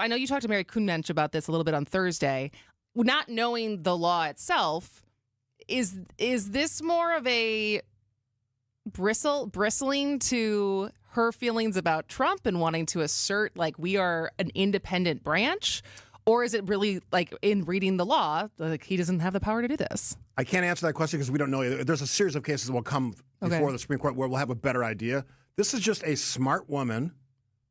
I know you talked to Mary Kuhnmensch about this a little bit on Thursday. Not knowing the law itself, is this more of a bristling to her feelings about Trump and wanting to assert like we are an independent branch? Or is it really like in reading the law, like he doesn't have the power to do this? I can't answer that question because we don't know. There's a series of cases that will come before the Supreme Court where we'll have a better idea. This is just a smart woman,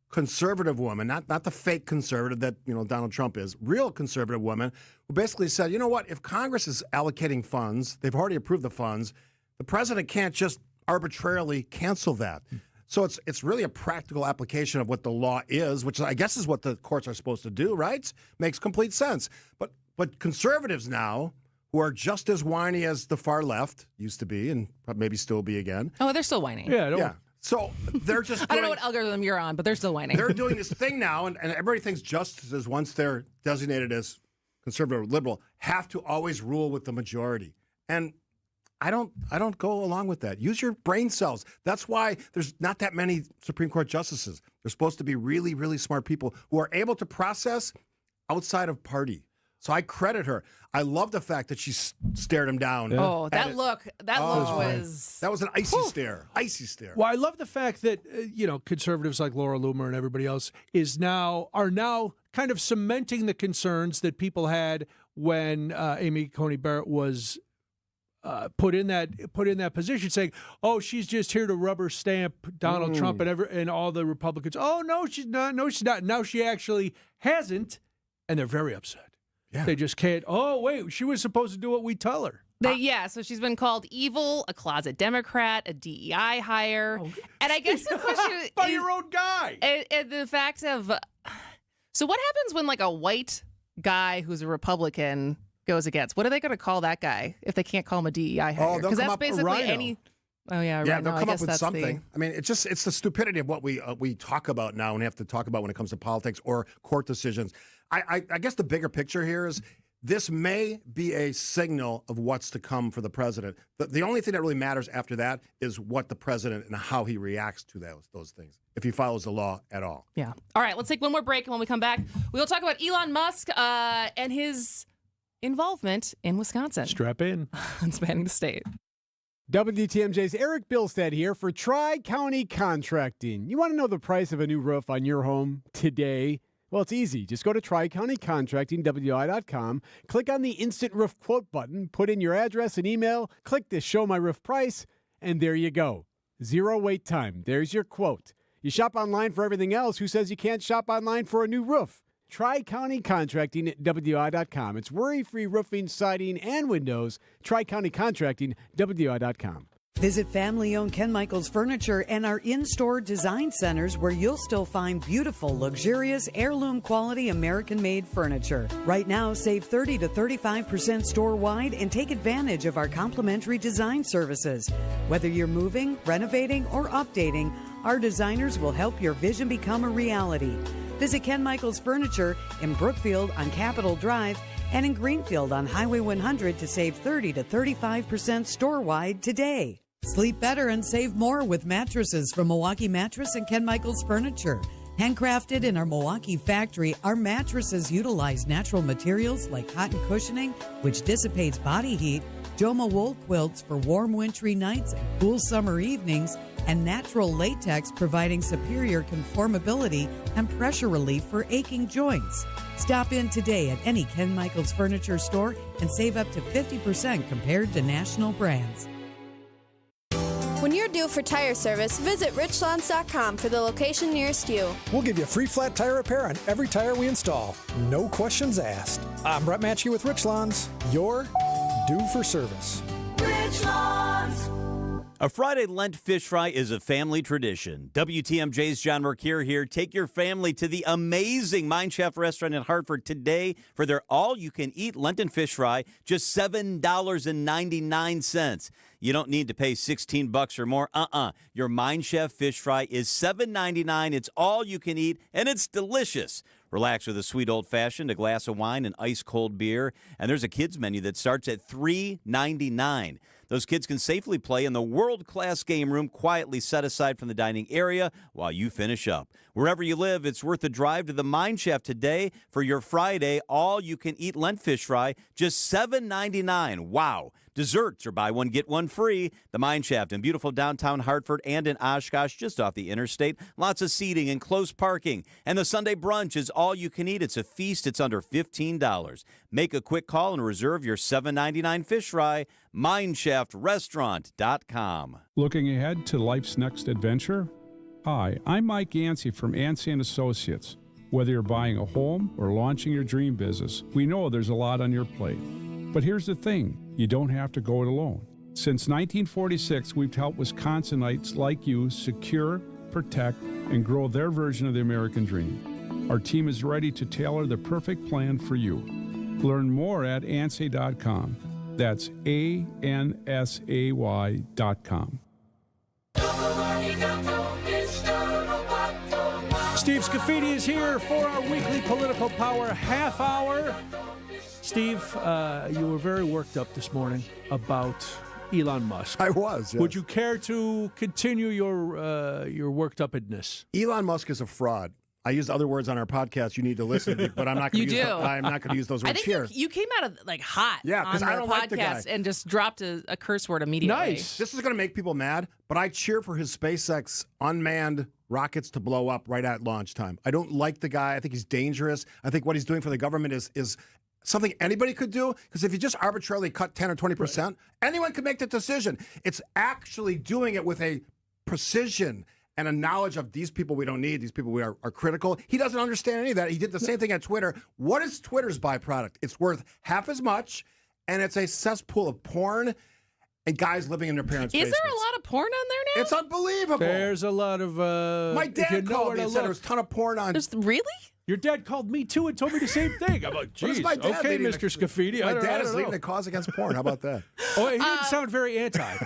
conservative woman, not the fake conservative that Donald Trump is, real conservative woman who basically said, you know what, if Congress is allocating funds, they've already approved the funds, the president can't just arbitrarily cancel that. So it's really a practical application of what the law is, which I guess is what the courts are supposed to do, right? Makes complete sense. But conservatives now, who are just as whiny as the far left used to be, and maybe still be again. Oh, they're still whining. Yeah. So they're just I don't know what algorithm you're on, but they're still whining. They're doing this thing now, and everybody thinks justices, once they're designated as conservative or liberal, have to always rule with the majority. And I don't go along with that. Use your brain cells. That's why there's not that many Supreme Court justices. They're supposed to be really, really smart people who are able to process outside of party. So I credit her. I love the fact that she stared him down. Yeah. Oh, that look was... That was an icy stare. Icy stare. Well, I love the fact that, conservatives like Laura Loomer and everybody else are now kind of cementing the concerns that people had when Amy Coney Barrett was put in that position, saying, "Oh, she's just here to rubber stamp Donald Trump and all the Republicans." Oh, no, she's not. No, she's not. Now she actually hasn't, and they're very upset. Yeah. They just can't. Oh, wait, she was supposed to do what we tell her. So she's been called evil, a closet Democrat, a DEI hire, and I guess the question by your own guy. And the fact of, so what happens when like a white guy who's a Republican goes against? What are they going to call that guy if they can't call him a DEI hire? Because that's basically any. Oh yeah, right. They'll come up with something. I mean, it's the stupidity of what we talk about now and have to talk about when it comes to politics or court decisions. I guess the bigger picture here is this may be a signal of what's to come for the president. The only thing that really matters after that is what the president and how he reacts to those things, if he follows the law at all. Yeah. All right, let's take one more break, and when we come back, we'll talk about Elon Musk and his involvement in Wisconsin. Strap in. On Spanning the State. WTMJ's Eric Bilstead here for Tri-County Contracting. You want to know the price of a new roof on your home today? Well, it's easy. Just go to TriCountyContractingWI.com, click on the Instant Roof Quote button, put in your address and email, click the Show My Roof Price, and there you go. Zero wait time. There's your quote. You shop online for everything else. Who says you can't shop online for a new roof? TriCountyContractingWI.com. It's worry-free roofing, siding, and windows. TriCountyContractingWI.com. Visit family-owned Ken Michaels Furniture and our in-store design centers where you'll still find beautiful, luxurious, heirloom-quality American-made furniture. Right now, save 30 to 35% store-wide and take advantage of our complimentary design services. Whether you're moving, renovating, or updating, our designers will help your vision become a reality. Visit Ken Michaels Furniture in Brookfield on Capitol Drive and in Greenfield on Highway 100 to save 30 to 35% store-wide today. Sleep better and save more with mattresses from Milwaukee Mattress and Ken Michaels Furniture. Handcrafted in our Milwaukee factory, our mattresses utilize natural materials like cotton cushioning, which dissipates body heat, Joma wool quilts for warm wintry nights and cool summer evenings, and natural latex providing superior conformability and pressure relief for aching joints. Stop in today at any Ken Michaels Furniture store and save up to 50% compared to national brands. When you're due for tire service, visit richlands.com for the location nearest you. We'll give you free flat tire repair on every tire we install. No questions asked. I'm Brett Matchke with Richlands. You're due for service. Richlands. A Friday Lent fish fry is a family tradition. WTMJ's John Mercure here. Take your family to the amazing Mind Chef restaurant in Hartford today for their all-you-can-eat Lenten fish fry, just $7.99. You don't need to pay $16 or more. Your Mind Chef fish fry is $7.99. It's all you can eat, and it's delicious. Relax with a sweet old-fashioned, a glass of wine, and ice-cold beer. And there's a kids menu that starts at $3.99. Those kids can safely play in the world-class game room quietly set aside from the dining area while you finish up. Wherever you live, it's worth a drive to the Mine Shaft today for your Friday all-you-can-eat Lent fish fry, just $7.99. Wow. Desserts are buy one, get one free. The Mine Shaft in beautiful downtown Hartford and in Oshkosh, just off the interstate. Lots of seating and close parking. And the Sunday brunch is all you can eat. It's a feast. It's under $15. Make a quick call and reserve your $7.99 fish fry. MineShaftRestaurant.com. Looking ahead to life's next adventure? Hi, I'm Mike Yancey from Yancey & Associates. Whether you're buying a home or launching your dream business, we know there's a lot on your plate. But here's the thing, you don't have to go it alone. Since 1946, we've helped Wisconsinites like you secure, protect, and grow their version of the American dream. Our team is ready to tailor the perfect plan for you. Learn more at ANSAY.com. That's ANSAY.com. Steve Scafidi is here for our weekly Political Power half hour. Steve, you were very worked up this morning about Elon Musk. I was, yes. Would you care to continue your worked upness? Elon Musk is a fraud. I used other words on our podcast. You need to listen, but I'm not going to use. I'm not going to use those words here. I think you came out of hot. Yeah, because I don't like the guy and just dropped a curse word immediately. Nice. This is going to make people mad, but I cheer for his SpaceX unmanned rockets to blow up right at launch time. I don't like the guy. I think he's dangerous. I think what he's doing for the government is something anybody could do, because if you just arbitrarily cut 10 or 20%, anyone could make that decision. It's actually doing it with a precision and a knowledge of these people we don't need, these people we are critical. He doesn't understand any of that. He did the same thing at Twitter. What is Twitter's byproduct? It's worth half as much, and it's a cesspool of porn and guys living in their parents' basements. Is there a lot of porn on there now? It's unbelievable. There's a lot of... My dad called me and said there was a ton of porn on... Really? Your dad called me, too, and told me the same thing. I'm like, geez, okay, Mr. Scafidi. My dad is leading the cause against porn. How about that? Oh, he didn't sound very anti.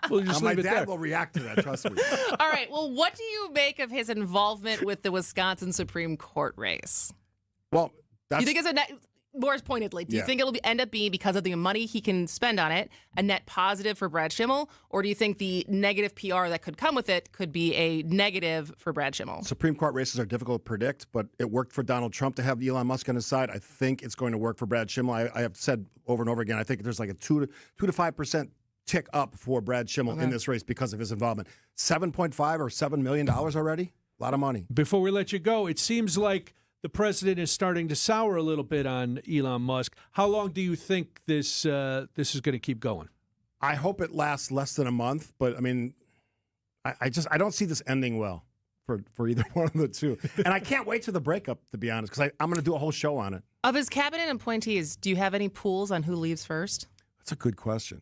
We'll just leave it there. My dad will react to that, trust me. All right, well, what do you make of his involvement with the Wisconsin Supreme Court race? Well, that's... You think it's a net... More pointedly, do you think it'll end up being, because of the money he can spend on it, a net positive for Brad Schimmel? Or do you think the negative PR that could come with it could be a negative for Brad Schimmel? Supreme Court races are difficult to predict, but it worked for Donald Trump to have Elon Musk on his side. I think it's going to work for Brad Schimmel. I have said over and over again, I think there's like a 2 to 5% tick up for Brad Schimmel in this race because of his involvement. $7.5 or $7 million already? A lot of money. Before we let you go, it seems like the president is starting to sour a little bit on Elon Musk. How long do you think this is going to keep going? I hope it lasts less than a month, but I mean, I don't see this ending well for either one of the two. And I can't wait to the breakup, to be honest, because I'm going to do a whole show on it. Of his cabinet appointees, do you have any pools on who leaves first? That's a good question.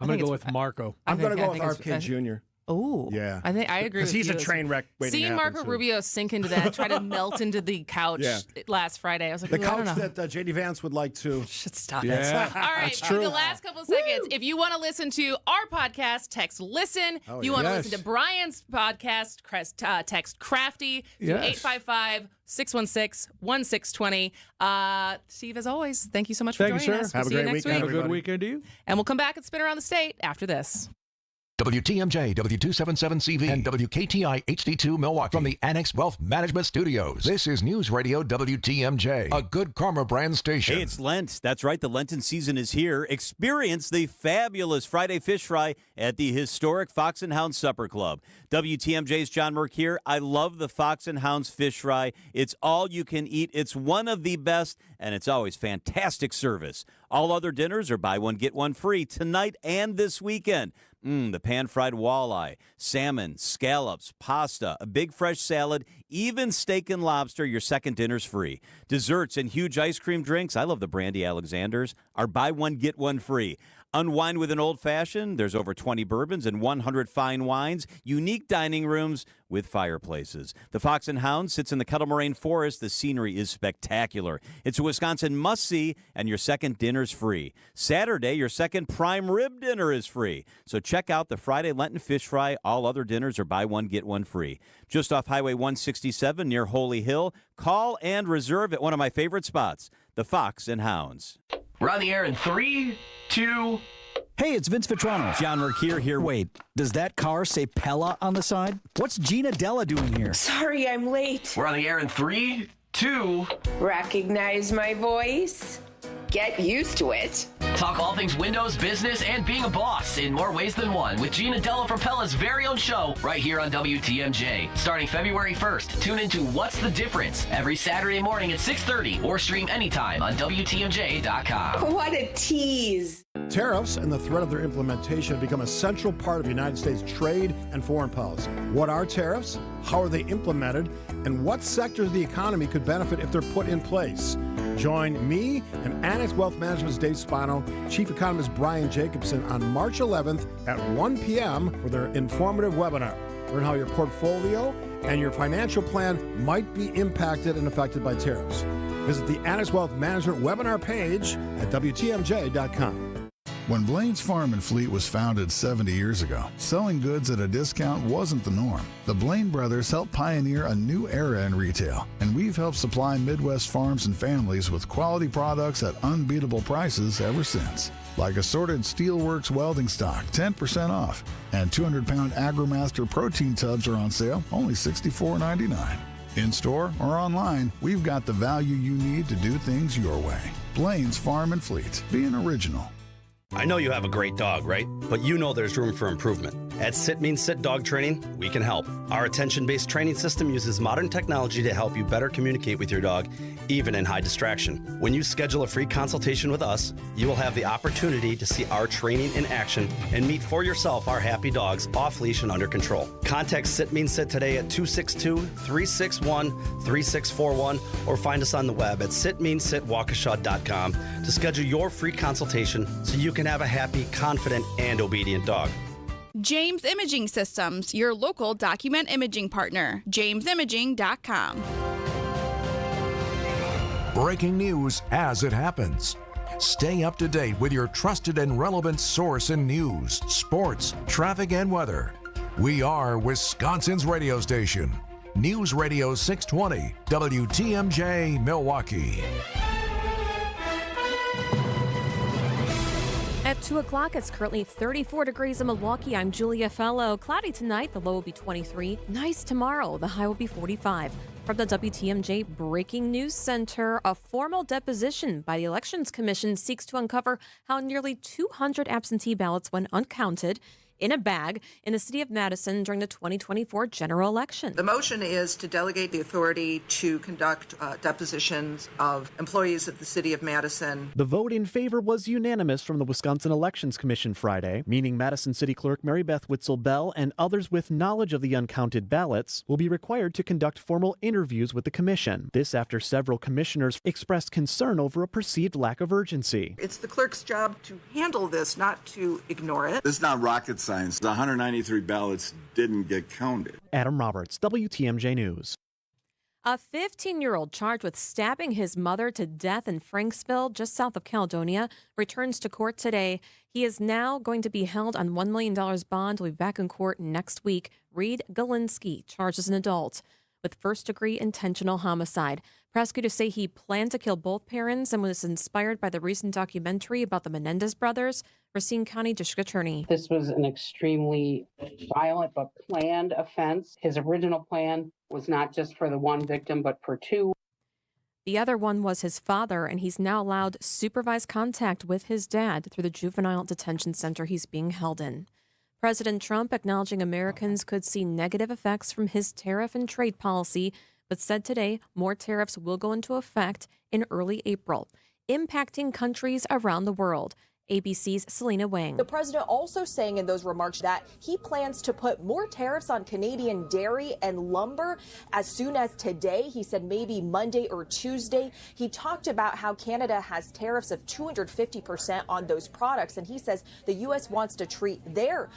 I'm going to go with Marco. I'm going to go with RFK Jr. Oh, yeah. I agree with you. Because he's a train wreck waiting Seeing to happen, Marco too. Rubio sink into that, try to melt into the couch last Friday. I was like, the couch I don't know. that J.D. Vance would like to. Should stop it. Yeah, All right, that's true. the last couple of seconds. If you want to listen to our podcast, text LISTEN. If you want to listen to Brian's podcast, text CRAFTY to 855-616-1620. Steve, as always, thank you so much for joining us. Have a great weekend. Have a good weekend to you. And we'll come back and spin around the state after this. WTMJ, W277CV, and WKTI HD2 Milwaukee from the Annex Wealth Management Studios. This is News Radio WTMJ, a Good Karma brand station. Hey, it's Lent. That's right. The Lenten season is here. Experience the fabulous Friday Fish Fry at the historic Fox and Hounds Supper Club. WTMJ's John Merck here. I love the Fox and Hounds Fish Fry. It's all you can eat. It's one of the best, and it's always fantastic service. All other dinners are buy one, get one free tonight and this weekend. The pan-fried walleye, salmon, scallops, pasta, a big fresh salad, even steak and lobster, your second dinner's free. Desserts and huge ice cream drinks, I love the Brandy Alexanders, are buy one, get one free. Unwind with an old-fashioned, there's over 20 bourbons and 100 fine wines, unique dining rooms with fireplaces. The Fox and Hound sits in the Kettle Moraine Forest. The scenery is spectacular. It's a Wisconsin must-see, and your second dinner's free. Saturday, your second prime rib dinner is free. So check out the Friday Lenten Fish Fry. All other dinners are buy one, get one free. Just off Highway 167 near Holy Hill. Call and reserve at one of my favorite spots, the Fox and Hounds. We're on the air in 3, 2, Hey, it's Vince Vitrano. John Mercure here. Wait, does that car say Pella on the side? What's Gina Della doing here? Sorry, I'm late. We're on the air in 3, 2. Recognize my voice? Get used to it. Talk all things Windows, business, and being a boss in more ways than one with Gina Della from Pella's very own show right here on WTMJ. Starting February 1st, tune into What's the Difference every Saturday morning at 6:30 or stream anytime on WTMJ.com. What a tease. Tariffs and the threat of their implementation have become a central part of the United States trade and foreign policy. What are tariffs? How are they implemented? And what sectors of the economy could benefit if they're put in place? Join me and Annex Wealth Management's Dave Spano, Chief Economist Brian Jacobson on March 11th at 1 p.m. for their informative webinar. Learn how your portfolio and your financial plan might be impacted and affected by tariffs. Visit the Annex Wealth Management webinar page at WTMJ.com. When Blaine's Farm and Fleet was founded 70 years ago, selling goods at a discount wasn't the norm. The Blaine brothers helped pioneer a new era in retail, and we've helped supply Midwest farms and families with quality products at unbeatable prices ever since. Like assorted Steelworks welding stock, 10% off, and 200-pound AgroMaster protein tubs are on sale, only $64.99. In store or online, we've got the value you need to do things your way. Blaine's Farm and Fleet, being original. I know you have a great dog, right? But you know there's room for improvement. At Sit Means Sit Dog Training, we can help. Our attention-based training system uses modern technology to help you better communicate with your dog, even in high distraction. When you schedule a free consultation with us, you will have the opportunity to see our training in action and meet for yourself our happy dogs off leash and under control. Contact Sit Means Sit today at 262-361-3641 or find us on the web at sitmeanssitwaukesha.com to schedule your free consultation so you can have a happy, confident, and obedient dog. James Imaging Systems, your local document imaging partner. JamesImaging.com. Breaking news as it happens. Stay up to date with your trusted and relevant source in news, sports, traffic, and weather. We are Wisconsin's radio station. News Radio 620, WTMJ, Milwaukee. At 2 o'clock, it's currently 34 degrees in Milwaukee. I'm Julia Fellow. Cloudy tonight, the low will be 23. Nice tomorrow, the high will be 45. From the WTMJ Breaking News Center, a formal deposition by the Elections Commission seeks to uncover how nearly 200 absentee ballots went uncounted in a bag in the city of Madison during the 2024 general election. The motion is to delegate the authority to conduct depositions of employees of the city of Madison. The vote in favor was unanimous from the Wisconsin Elections Commission Friday, meaning Madison City Clerk Mary Beth Witzel-Bell and others with knowledge of the uncounted ballots will be required to conduct formal interviews with the commission. This after several commissioners expressed concern over a perceived lack of urgency. It's the clerk's job to handle this, not to ignore it. This is not rocket science. The 193 ballots didn't get counted. Adam Roberts, WTMJ News. A 15-year-old charged with stabbing his mother to death in Franksville, just south of Caledonia, returns to court today. He is now going to be held on $1 million bond. Will be back in court next week. Reed Galinsky, charged as an adult with first-degree intentional homicide. Prosecutors say he planned to kill both parents and was inspired by the recent documentary about the Menendez brothers. Racine County District Attorney. This was an extremely violent but planned offense. His original plan was not just for the one victim, but for two. The other one was his father, and he's now allowed supervised contact with his dad through the juvenile detention center he's being held in. President Trump acknowledging Americans could see negative effects from his tariff and trade policy, but said today more tariffs will go into effect in early April, impacting countries around the world. ABC's Selena Wang. The president also saying in those remarks that he plans to put more tariffs on Canadian dairy and lumber as soon as today. He said maybe Monday or Tuesday. He talked about how Canada has tariffs of 250% on those products, and he says the U.S. wants to treat their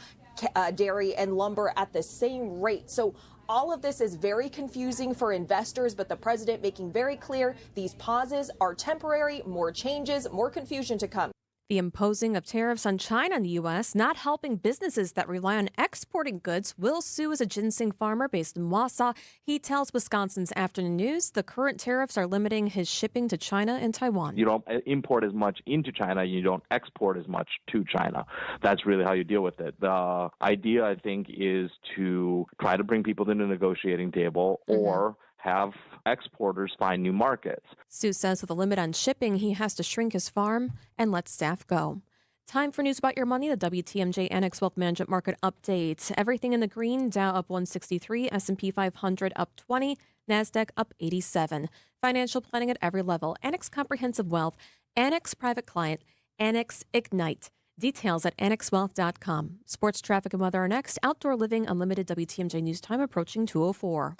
dairy and lumber at the same rate. So all of this is very confusing for investors, but the president making very clear these pauses are temporary, more changes, more confusion to come. The imposing of tariffs on China and the U.S., not helping businesses that rely on exporting goods. Will Su is a ginseng farmer based in Wausau. He tells Wisconsin's Afternoon News the current tariffs are limiting his shipping to China and Taiwan. You don't import as much into China. You don't export as much to China. That's really how you deal with it. The idea, I think, is to try to bring people to the negotiating table or have exporters find new markets. Su says with a limit on shipping, he has to shrink his farm and let staff go. Time for news about your money, the WTMJ Annex Wealth Management Market Update. Everything in the green, Dow up 163, S&P 500 up 20, NASDAQ up 87. Financial planning at every level, Annex Comprehensive Wealth, Annex Private Client, Annex Ignite. Details at annexwealth.com. Sports, traffic, and weather are next. Outdoor Living Unlimited WTMJ News Time approaching 2:04.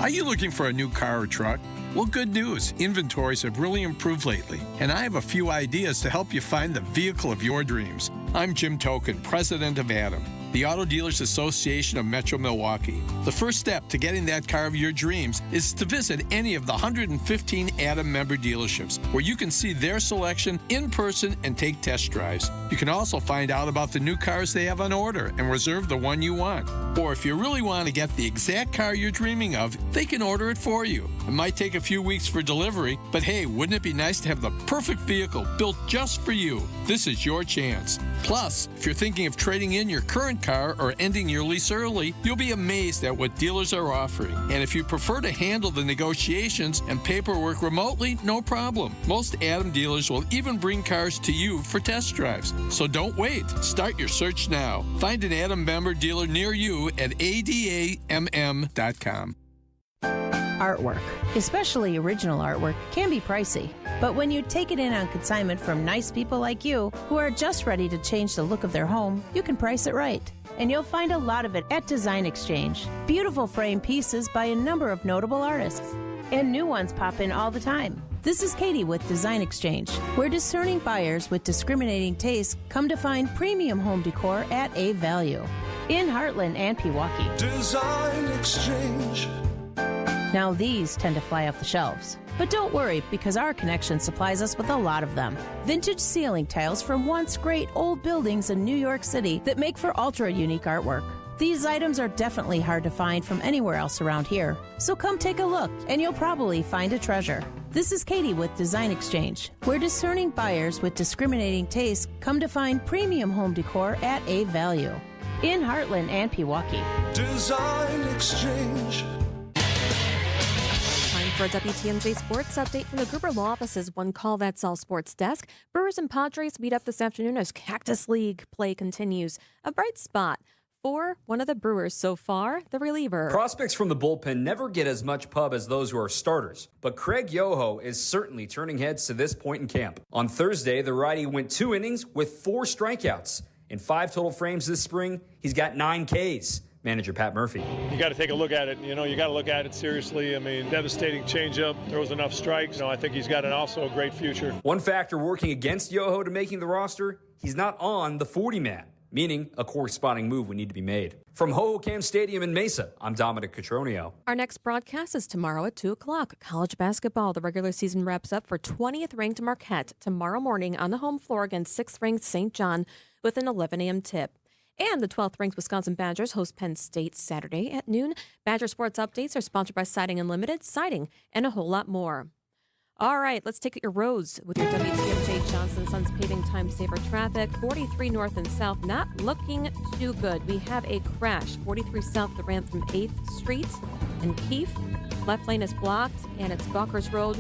Are you looking for a new car or truck? Well, good news. Inventories have really improved lately, and I have a few ideas to help you find the vehicle of your dreams. I'm Jim Token, president of Adam, the Auto Dealers Association of Metro Milwaukee. The first step to getting that car of your dreams is to visit any of the 115 Adam member dealerships, where you can see their selection in person and take test drives. You can also find out about the new cars they have on order and reserve the one you want. Or if you really want to get the exact car you're dreaming of, they can order it for you. It might take a few weeks for delivery, but hey, wouldn't it be nice to have the perfect vehicle built just for you? This is your chance. Plus, if you're thinking of trading in your current car or ending your lease early, you'll be amazed at what dealers are offering. And if you prefer to handle the negotiations and paperwork remotely, no problem. Most Adam dealers will even bring cars to you for test drives. So don't wait. Start your search now. Find an Adam member dealer near you at adamm.com. Artwork, especially original artwork, can be pricey. But when you take it in on consignment from nice people like you who are just ready to change the look of their home, you can price it right. And you'll find a lot of it at Design Exchange. Beautiful frame pieces by a number of notable artists. And new ones pop in all the time. This is Katie with Design Exchange, where discerning buyers with discriminating tastes come to find premium home decor at a value. In Heartland and Pewaukee. Design Exchange. Now these tend to fly off the shelves. But don't worry, because our connection supplies us with a lot of them. Vintage ceiling tiles from once great old buildings in New York City that make for ultra-unique artwork. These items are definitely hard to find from anywhere else around here. So come take a look, and you'll probably find a treasure. This is Katie with Design Exchange, where discerning buyers with discriminating tastes come to find premium home decor at a value. In Heartland and Pewaukee. Design Exchange. For a WTMJ Sports Update from the Gruber Law Office's One Call That's All Sports Desk, Brewers and Padres meet up this afternoon as Cactus League play continues. A bright spot for one of the Brewers so far, the reliever. Prospects from the bullpen never get as much pub as those who are starters, but Craig Yoho is certainly turning heads to this point in camp. On Thursday, the righty went 2 innings with 4 strikeouts. In 5 total frames this spring, he's got 9 Ks. Manager Pat Murphy. You got to take a look at it. You got to look at it seriously. I mean, devastating changeup. There was enough strikes. I think he's got also a great future. One factor working against Yoho to making the roster, he's not on the 40-man, meaning a corresponding move would need to be made. From Hohokam Stadium in Mesa, I'm Dominic Cotroneo. Our next broadcast is tomorrow at 2 o'clock. College basketball, the regular season wraps up for 20th ranked Marquette tomorrow morning on the home floor against 6th ranked St. John with an 11 a.m. tip. And the 12th-ranked Wisconsin Badgers host Penn State Saturday at noon. Badger Sports Updates are sponsored by Siding Unlimited, Siding, and a whole lot more. All right, let's take your roads with your WTMJ Johnson Sons Paving Time Saver traffic. 43 north and south, not looking too good. We have a crash. 43 south, the ramp from 8th Street and Keefe. Left lane is blocked, and it's Gawkers Road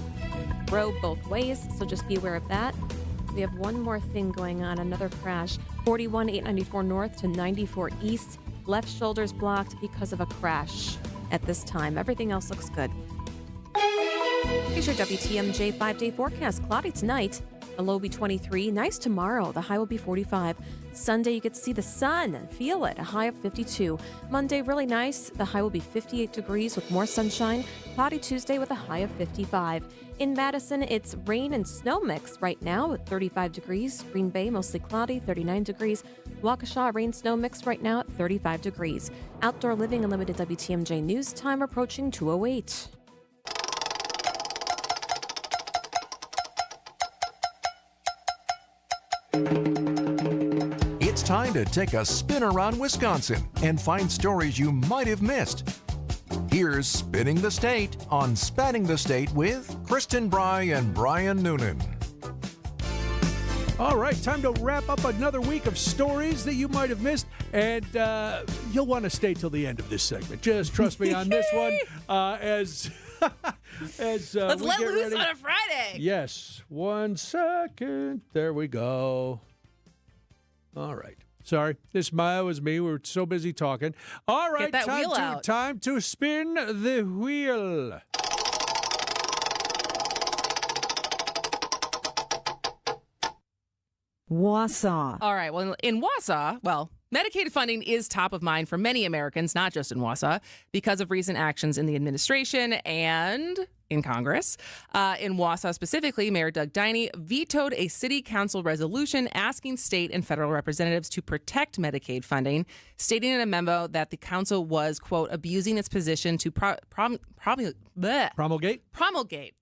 both ways, so just be aware of that. We have one more thing going on, another crash. 41 894 north to 94 east. Left shoulder's blocked because of a crash at this time. Everything else looks good. Here's your WTMJ 5-day forecast. Cloudy tonight. The low will be 23. Nice tomorrow. The high will be 45. Sunday, you get to see the sun and feel it. A high of 52. Monday, really nice. The high will be 58 degrees with more sunshine. Cloudy Tuesday with a high of 55. In Madison, it's rain and snow mix right now at 35 degrees. Green Bay, mostly cloudy, 39 degrees. Waukesha, rain snow mix right now at 35 degrees. Outdoor Living Unlimited WTMJ News time approaching 2:08. It's time to take a spin around Wisconsin and find stories you might have missed. Here's Spinning the State on Spanning the State with Kristin, Brey, and Brian Noonan. All right, time to wrap up another week of stories that you might have missed, and you'll want to stay till the end of this segment. Just trust me on this one. Let's let loose on a Friday. Yes, 1 second. There we go. All right. Sorry, this was me. We were so busy talking. All right, Get that wheel out. Time to spin the wheel. Wausau. All right. Well, in Wausau, Medicaid funding is top of mind for many Americans, not just in Wausau, because of recent actions in the administration and in Congress. In Wausau specifically, Mayor Doug Diney vetoed a city council resolution asking state and federal representatives to protect Medicaid funding, stating in a memo that the council was, quote, abusing its position to promulgate.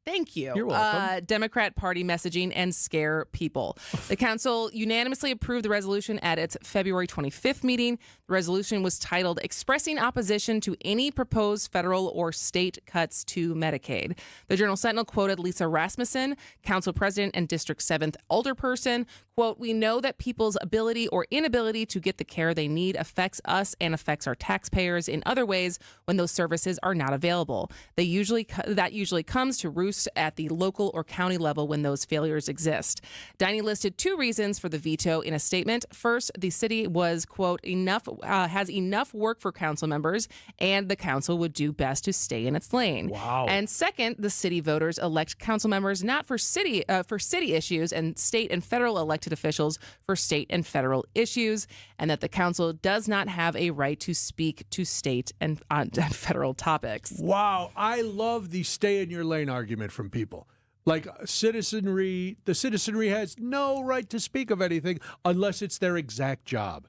Thank you. You're welcome. Democrat Party messaging and scare people. The council unanimously approved the resolution at its February 25th meeting. The resolution was titled Expressing Opposition to Any Proposed Federal or State Cuts to Medicaid. The Journal Sentinel quoted Lisa Rasmussen, council president and District 7th alderperson, quote, "We know that people's ability or inability to get the care they need affects us and affects our taxpayers in other ways when those services are not available. That usually comes to roost at the local or county level when those failures exist." Diney listed 2 reasons for the veto in a statement. First, the city was, quote, has enough work for council members, and the council would do best to stay in its lane. Wow. And second, the city voters elect council members not for city issues, and state and federal elected officials for state and federal issues, and that the council does not have a right to speak to state and on federal topics. Wow, I love the stay in your lane argument from people. Like the citizenry has no right to speak of anything unless it's their exact job.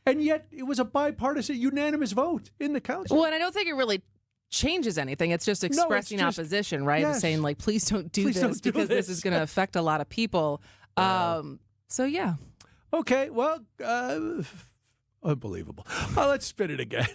And yet it was a bipartisan, unanimous vote in the council. Well, and I don't think it really changes anything. It's just expressing opposition, right? Yes. And saying, like, please don't do this because this is going to affect a lot of people. So, yeah. Okay, well, unbelievable. Let's spin it again.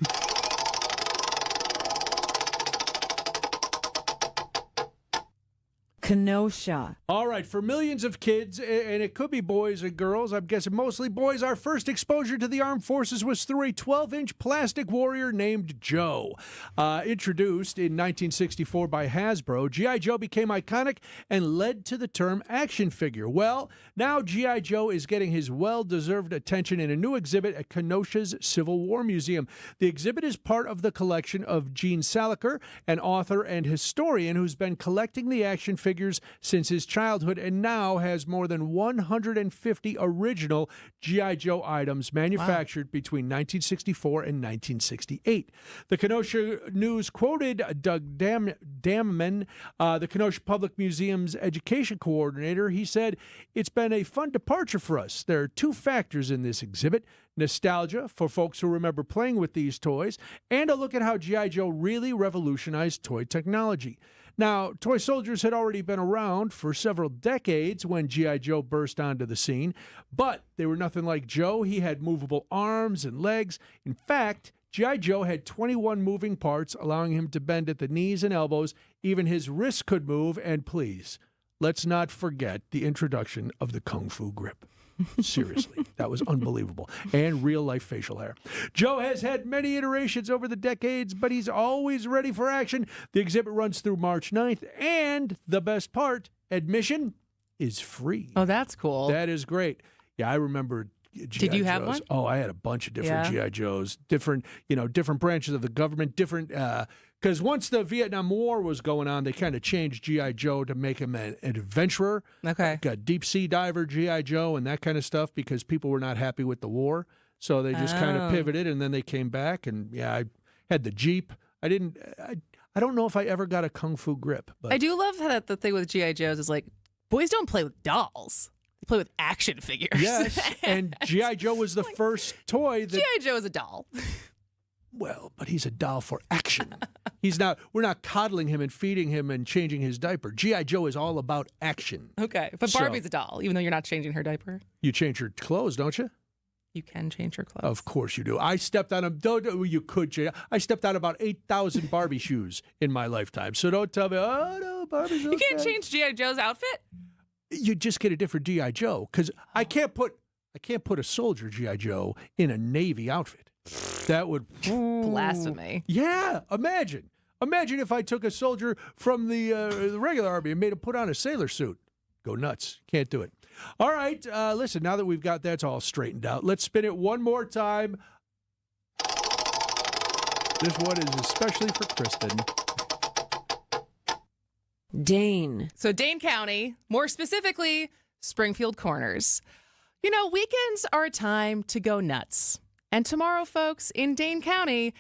Kenosha. All right, for millions of kids, and it could be boys and girls, I'm guessing mostly boys, our first exposure to the armed forces was through a 12-inch plastic warrior named Joe. Introduced in 1964 by Hasbro, G.I. Joe became iconic and led to the term action figure. Well, now G.I. Joe is getting his well-deserved attention in a new exhibit at Kenosha's Civil War Museum. The exhibit is part of the collection of Gene Saliker, an author and historian who's been collecting the action figures since his childhood and now has more than 150 original G.I. Joe items manufactured between 1964 and 1968. The Kenosha News quoted Doug Damman, the Kenosha Public Museum's education coordinator. He said, "It's been a fun departure for us. There are 2 factors in this exhibit: nostalgia for folks who remember playing with these toys, and a look at how G.I. Joe really revolutionized toy technology." Now, toy soldiers had already been around for several decades when G.I. Joe burst onto the scene, but they were nothing like Joe. He had movable arms and legs. In fact, G.I. Joe had 21 moving parts, allowing him to bend at the knees and elbows. Even his wrists could move, and please, let's not forget the introduction of the Kung Fu grip. Seriously, that was unbelievable. And real-life facial hair. Joe has had many iterations over the decades, but he's always ready for action. The exhibit runs through March 9th, and the best part, admission is free. Oh, that's cool. That is great. Yeah, I remember G.I. Did you have one? Oh, I had a bunch of different G.I. Joes, different branches of the government, different, because once the Vietnam War was going on, they kind of changed G.I. Joe to make him an adventurer. Okay. Got deep sea diver G.I. Joe and that kind of stuff because people were not happy with the war. So they just kind of pivoted, and then they came back, and yeah, I had the Jeep. I don't know if I ever got a Kung Fu grip. But I do love that the thing with G.I. Joes is like, boys don't play with dolls. They play with action figures. Yes, and G.I. Joe was the first toy that... G.I. Joe is a doll. Well, but he's a doll for action. We're not coddling him and feeding him and changing his diaper. G.I. Joe is all about action. Okay, but Barbie's a doll, even though you're not changing her diaper. You change her clothes, don't you? You can change her clothes. Of course you do. I stepped on them. You could change. I stepped on about 8,000 Barbie shoes in my lifetime. So don't tell me, oh, no, Barbie's okay. You can't change G.I. Joe's outfit? You just get a different G.I. Joe. Because I can't put a soldier G.I. Joe in a Navy outfit. That would... Blasphemy. Yeah, imagine. Imagine if I took a soldier from the regular army and made him put on a sailor suit. Go nuts. Can't do it. All right, listen, now that we've got that all straightened out, let's spin it one more time. This one is especially for Kristin. Dane. So Dane County, more specifically, Springfield Corners. You know, weekends are a time to go nuts. And tomorrow, folks, in Dane County,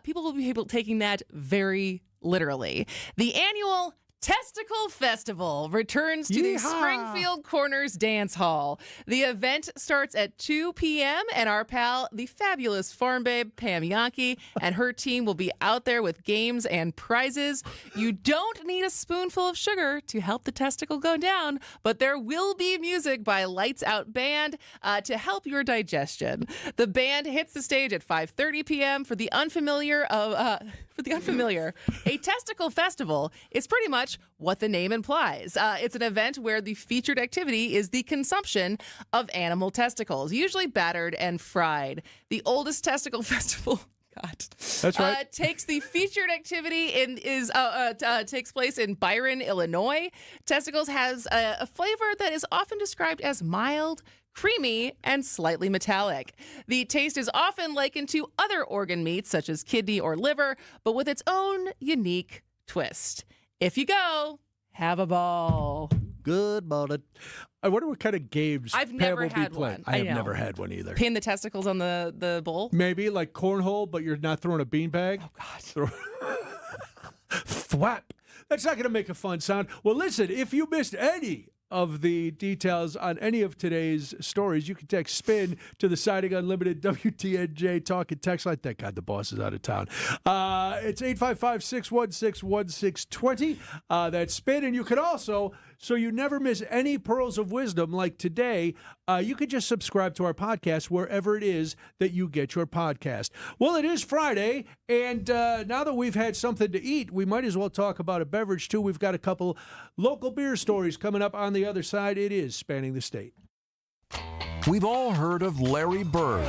people will be taking that very literally. The annual Testicle Festival returns to the Springfield Corners Dance Hall. The event starts at 2 p.m. and our pal, the fabulous farm babe, Pam Yankee, and her team will be out there with games and prizes. You don't need a spoonful of sugar to help the testicle go down, but there will be music by Lights Out Band to help your digestion. The band hits the stage at 5:30 p.m. For the unfamiliar, a testicle festival is pretty much what the name implies. It's an event where the featured activity is the consumption of animal testicles, usually battered and fried. The oldest testicle festival... God. That's right. Takes the featured activity takes place in Byron, Illinois. Testicles has a flavor that is often described as mild, creamy, and slightly metallic. The taste is often likened to other organ meats such as kidney or liver, but with its own unique twist. If you go, have a ball. Good morning. I wonder what kind of games I've Pam never will be had playing. one. I have know. never had one either. Pin the testicles on the bowl? Maybe like cornhole, but you're not throwing a beanbag. Oh, God. Thwap. That's not going to make a fun sound. Well, listen, if you missed any of the details on any of today's stories, you can text SPIN to the Siding Unlimited WTNJ talk and text line. Thank God the boss is out of town. It's 855-616-1620. That's SPIN. And you can also, so you never miss any pearls of wisdom like today, you can just subscribe to our podcast wherever it is that you get your podcast. Well, it is Friday, and now that we've had something to eat, we might as well talk about a beverage, too. We've got a couple local beer stories coming up on the other side. It is Spanning the State. We've all heard of Larry Bird.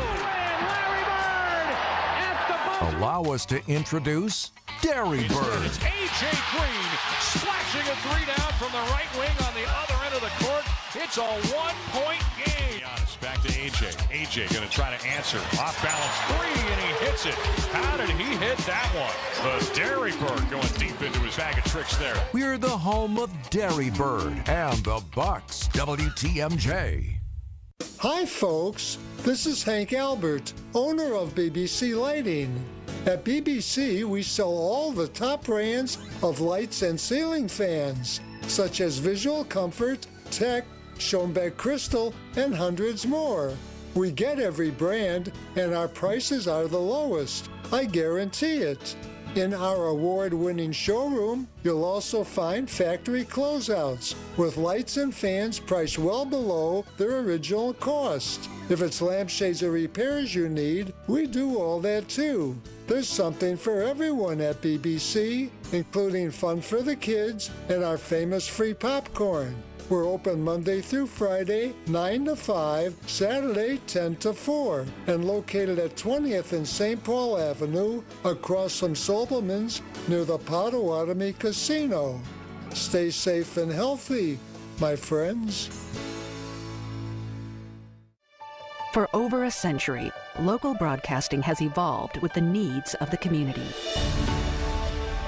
Allow us to introduce Dairy Bird. It's A.J. Green splashing a three down from the right wing on the other end of the court. It's a one-point game. Giannis back to A.J. A.J. going to try to answer. Off balance three, and he hits it. How did he hit that one? The Dairy Bird going deep into his bag of tricks there. We're the home of Dairy Bird and the Bucks. WTMJ. Hi, folks. This is Hank Albert, owner of BBC Lighting. At BBC, we sell all the top brands of lights and ceiling fans, such as Visual Comfort, Tech, Schoenbeck Crystal, and hundreds more. We get every brand, and our prices are the lowest. I guarantee it. In our award-winning showroom, you'll also find factory closeouts with lights and fans priced well below their original cost. If it's lampshades or repairs you need, we do all that too. There's something for everyone at BBC, including fun for the kids and our famous free popcorn. We're open Monday through Friday, 9 to 5, Saturday, 10 to 4, and located at 20th and St. Paul Avenue, across from Sobelman's, near the Potawatomi Casino. Stay safe and healthy, my friends. For over a century, local broadcasting has evolved with the needs of the community.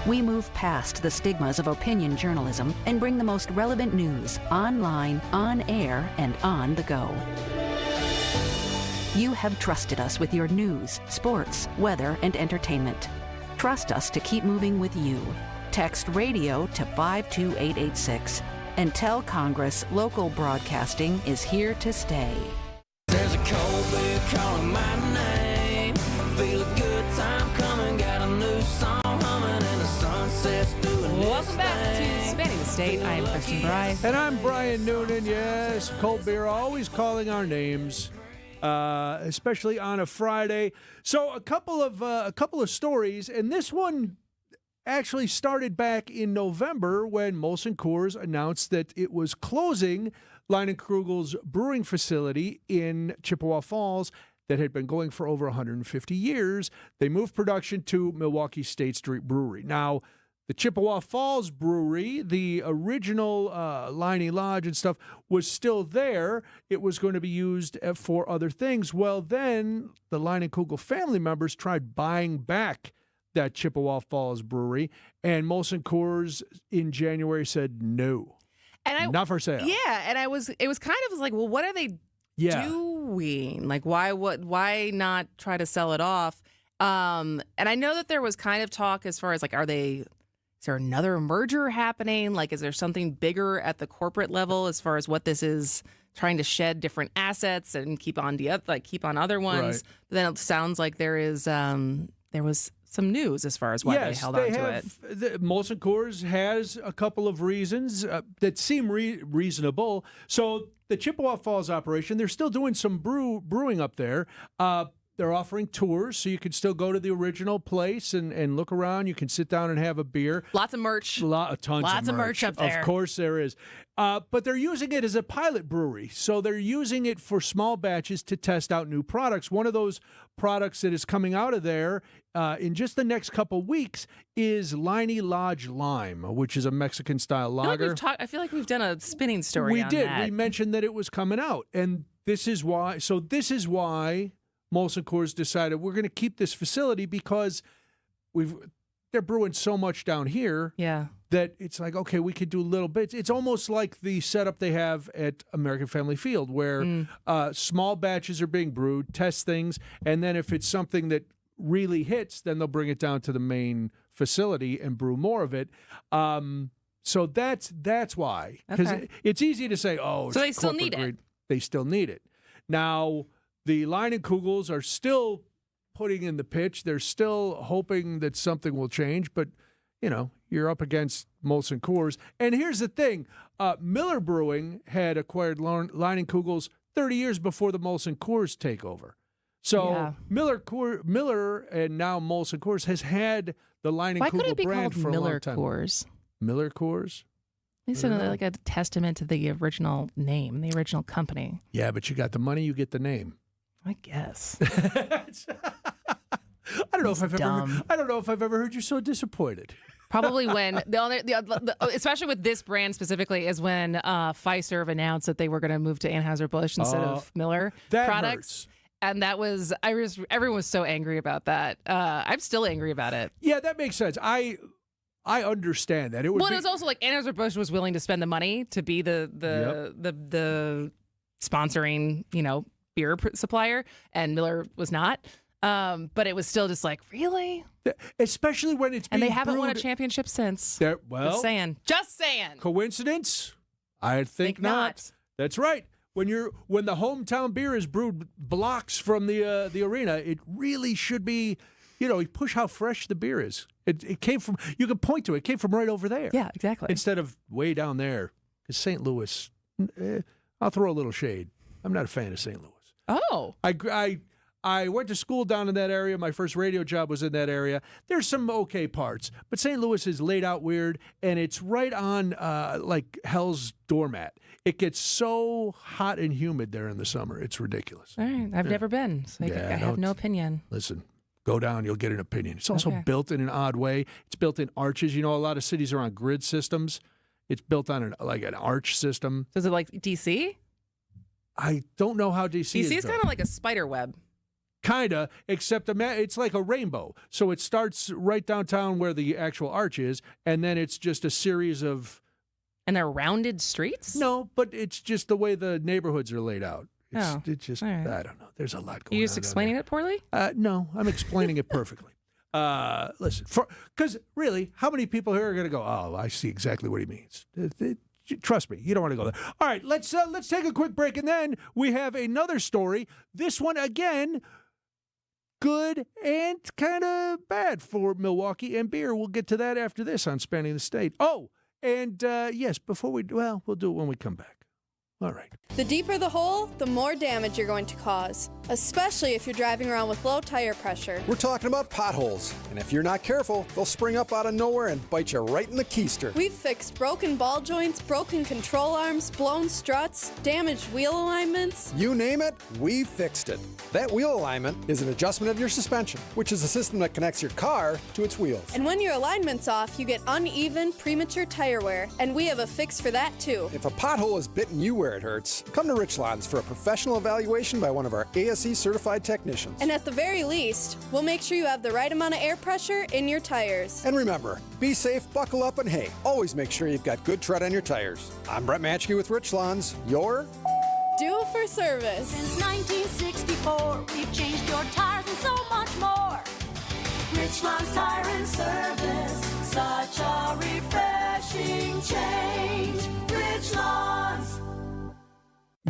We move past the stigmas of opinion journalism and bring the most relevant news online, on air, and on the go. You have trusted us with your news, sports, weather, and entertainment. Trust us to keep moving with you. Text radio to 52886 and tell Congress local broadcasting is here to stay. There's a cold beer calling my name. Feel a good time State. I am Kristin Brey. And I'm Brian Noonan. Yes, cold beer, always calling our names, especially on a Friday. So a couple of stories, and this one actually started back in November when Molson Coors announced that it was closing Leinenkugel's brewing facility in Chippewa Falls that had been going for over 150 years. They moved production to Milwaukee State Street Brewery. Now, the Chippewa Falls Brewery, the original Leinie Lodge and stuff, was still there. It was going to be used for other things. Well, then the Leinenkugel family members tried buying back that Chippewa Falls Brewery, and Molson Coors in January said no. Not for sale. Yeah, and it was kind of like, well, what are they doing? Like, why not try to sell it off? And I know that there was kind of talk as far as like, is there another merger happening? Like, is there something bigger at the corporate level as far as what this is trying to shed different assets and keep on other ones? Right. But then it sounds like there was some news as far as why they held on to it. Molson Coors has a couple of reasons that seem reasonable. So the Chippewa Falls operation, they're still doing some brewing up there. They're offering tours, so you can still go to the original place and look around. You can sit down and have a beer. Lots of merch. Tons of merch up there. Of course there is. But they're using it as a pilot brewery. So they're using it for small batches to test out new products. One of those products that is coming out of there in just the next couple weeks is Leinie Lodge Lime, which is a Mexican-style lager. I feel like we've done a spinning story on that. that. We mentioned that it was coming out. And this is why Molson Coors decided we're going to keep this facility because they're brewing so much down here that it's like, okay, we could do little bits. It's almost like the setup they have at American Family Field where small batches are being brewed, test things, and then if it's something that really hits, then they'll bring it down to the main facility and brew more of it. So that's why. Because it's easy to say, so they still need it. They still need it. Now, the Leinenkugels are still putting in the pitch. They're still hoping that something will change, but, you're up against Molson Coors. And here's the thing. Miller Brewing had acquired Leinenkugels 30 years before the Molson Coors takeover. So Miller and now Molson Coors has had the Leinenkugel brand for a long time. Coors? Miller Coors? It's like a testament to the original name, the original company. Yeah, but you got the money, you get the name. I guess. I don't know if I've ever heard you so disappointed. Probably when especially with this brand specifically, is when Fiserv announced that they were going to move to Anheuser-Busch instead of Miller products. Hurts. And everyone was so angry about that. I'm still angry about it. Yeah, that makes sense. I understand that. It was also like Anheuser-Busch was willing to spend the money to be the sponsoring, beer supplier, and Miller was not. But it was still just like, really? Especially when it's being and they haven't won a brewed... championship since. Just saying. Coincidence? I think not. That's right. When the hometown beer is brewed blocks from the arena, it really should be, you push how fresh the beer is. It came from, you can point to it, came from right over there. Yeah, exactly. Instead of way down there. Because St. Louis, I'll throw a little shade. I'm not a fan of St. Louis. Oh. I went to school down in that area. My first radio job was in that area. There's some okay parts, but St. Louis is laid out weird, and it's right on like hell's doormat. It gets so hot and humid there in the summer. It's ridiculous. All right. I've never been, so I have no opinion. Listen, go down, you'll get an opinion. It's also built in an odd way. It's built in arches. A lot of cities are on grid systems. It's built on an arch system. So is it like D.C.? I don't know how D.C. is. D.C. is kind of like a spider web. Kind of, except it's like a rainbow. So it starts right downtown where the actual arch is, and then it's just a series of... And they're rounded streets? No, but it's just the way the neighborhoods are laid out. It's just, right. I don't know. There's a lot going on. Are you just explaining it poorly? No, I'm explaining it perfectly. Listen, because really, how many people here are going to go, oh, I see exactly what he means. Trust me, you don't want to go there. All right, let's take a quick break, and then we have another story. This one, again, good and kind of bad for Milwaukee and beer. We'll get to that after this on Spanning the State. Oh, And yes, we'll do it when we come back. All right. The deeper the hole, the more damage you're going to cause, especially if you're driving around with low tire pressure. We're talking about potholes, and if you're not careful, they'll spring up out of nowhere and bite you right in the keister. We've fixed broken ball joints, broken control arms, blown struts, damaged wheel alignments. You name it, we fixed it. That wheel alignment is an adjustment of your suspension, which is a system that connects your car to its wheels. And when your alignment's off, you get uneven, premature tire wear, and we have a fix for that too. If a pothole has bitten you where it hurts, come to Richlands for a professional evaluation by one of our ASE certified technicians. And at the very least, we'll make sure you have the right amount of air pressure in your tires. And remember, be safe, buckle up, and hey, always make sure you've got good tread on your tires. I'm Brett Matchke with Richlands, your Due for service. Since 1964, we've changed your tires and so much more. Richlands Tire and Service, such a refreshing change. Richlands.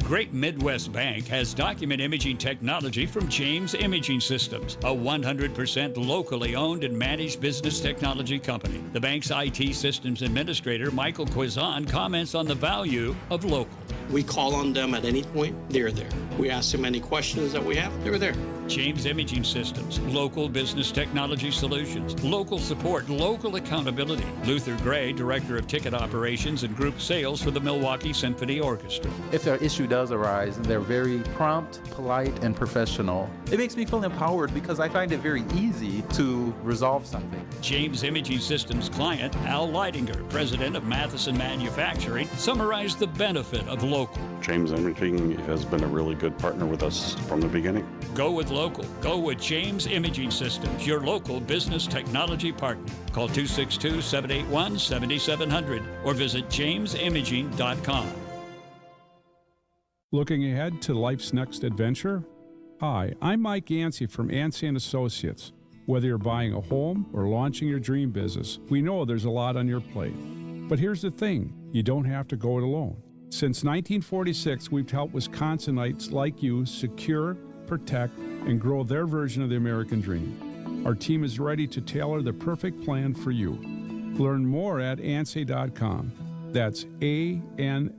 Great Midwest Bank has document imaging technology from James Imaging Systems, a 100% locally owned and managed business technology company. The bank's IT systems administrator, Michael Quizon, comments on the value of local. We call on them at any point, they're there. We ask them any questions that we have, they're there. James Imaging Systems, local business technology solutions, local support, local accountability. Luther Gray, Director of Ticket Operations and Group Sales for the Milwaukee Symphony Orchestra. If an issue does arise, they're very prompt, polite, and professional. It makes me feel empowered because I find it very easy to resolve something. James Imaging Systems client, Al Leidinger, President of Matheson Manufacturing, summarized the benefit of local. James Imaging has been a really good partner with us from the beginning. Go with local. Go with James Imaging Systems, your local business technology partner. Call 262-781-7700 or visit jamesimaging.com. Looking ahead to life's next adventure? Hi, I'm Mike Yancey from Yancey & Associates. Whether you're buying a home or launching your dream business, we know there's a lot on your plate. But here's the thing, you don't have to go it alone. Since 1946, we've helped Wisconsinites like you secure, protect, and grow their version of the American dream. Our team is ready to tailor the perfect plan for you. Learn more at ansay.com. That's ANSAY.com.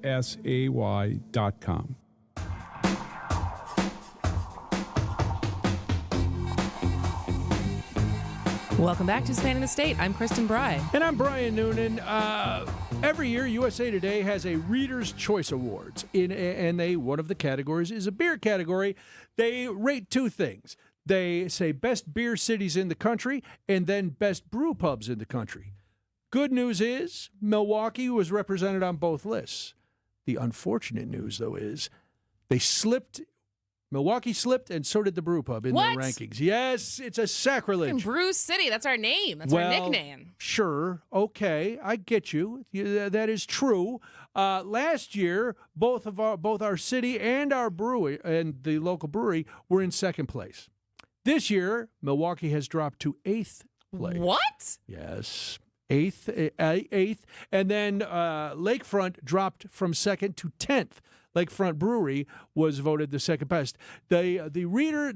Welcome back to Spanning the State. I'm Kristin Brey. And I'm Brian Noonan. Every year, USA Today has a Reader's Choice Awards, and one of the categories is a beer category. They rate two things. They say best beer cities in the country and then best brew pubs in the country. Good news is Milwaukee was represented on both lists. The unfortunate news, though, is Milwaukee slipped, and so did the brew pub in their rankings. Yes, it's a sacrilege. Brew City, that's our name. That's our nickname. Sure, okay, I get you. That is true. Last year, both our city and our brewery and the local brewery were in second place. This year, Milwaukee has dropped to 8th place. What? Yes. Eighth, and then Lakefront dropped from 2nd to 10th. Lakefront Brewery was voted the second best. The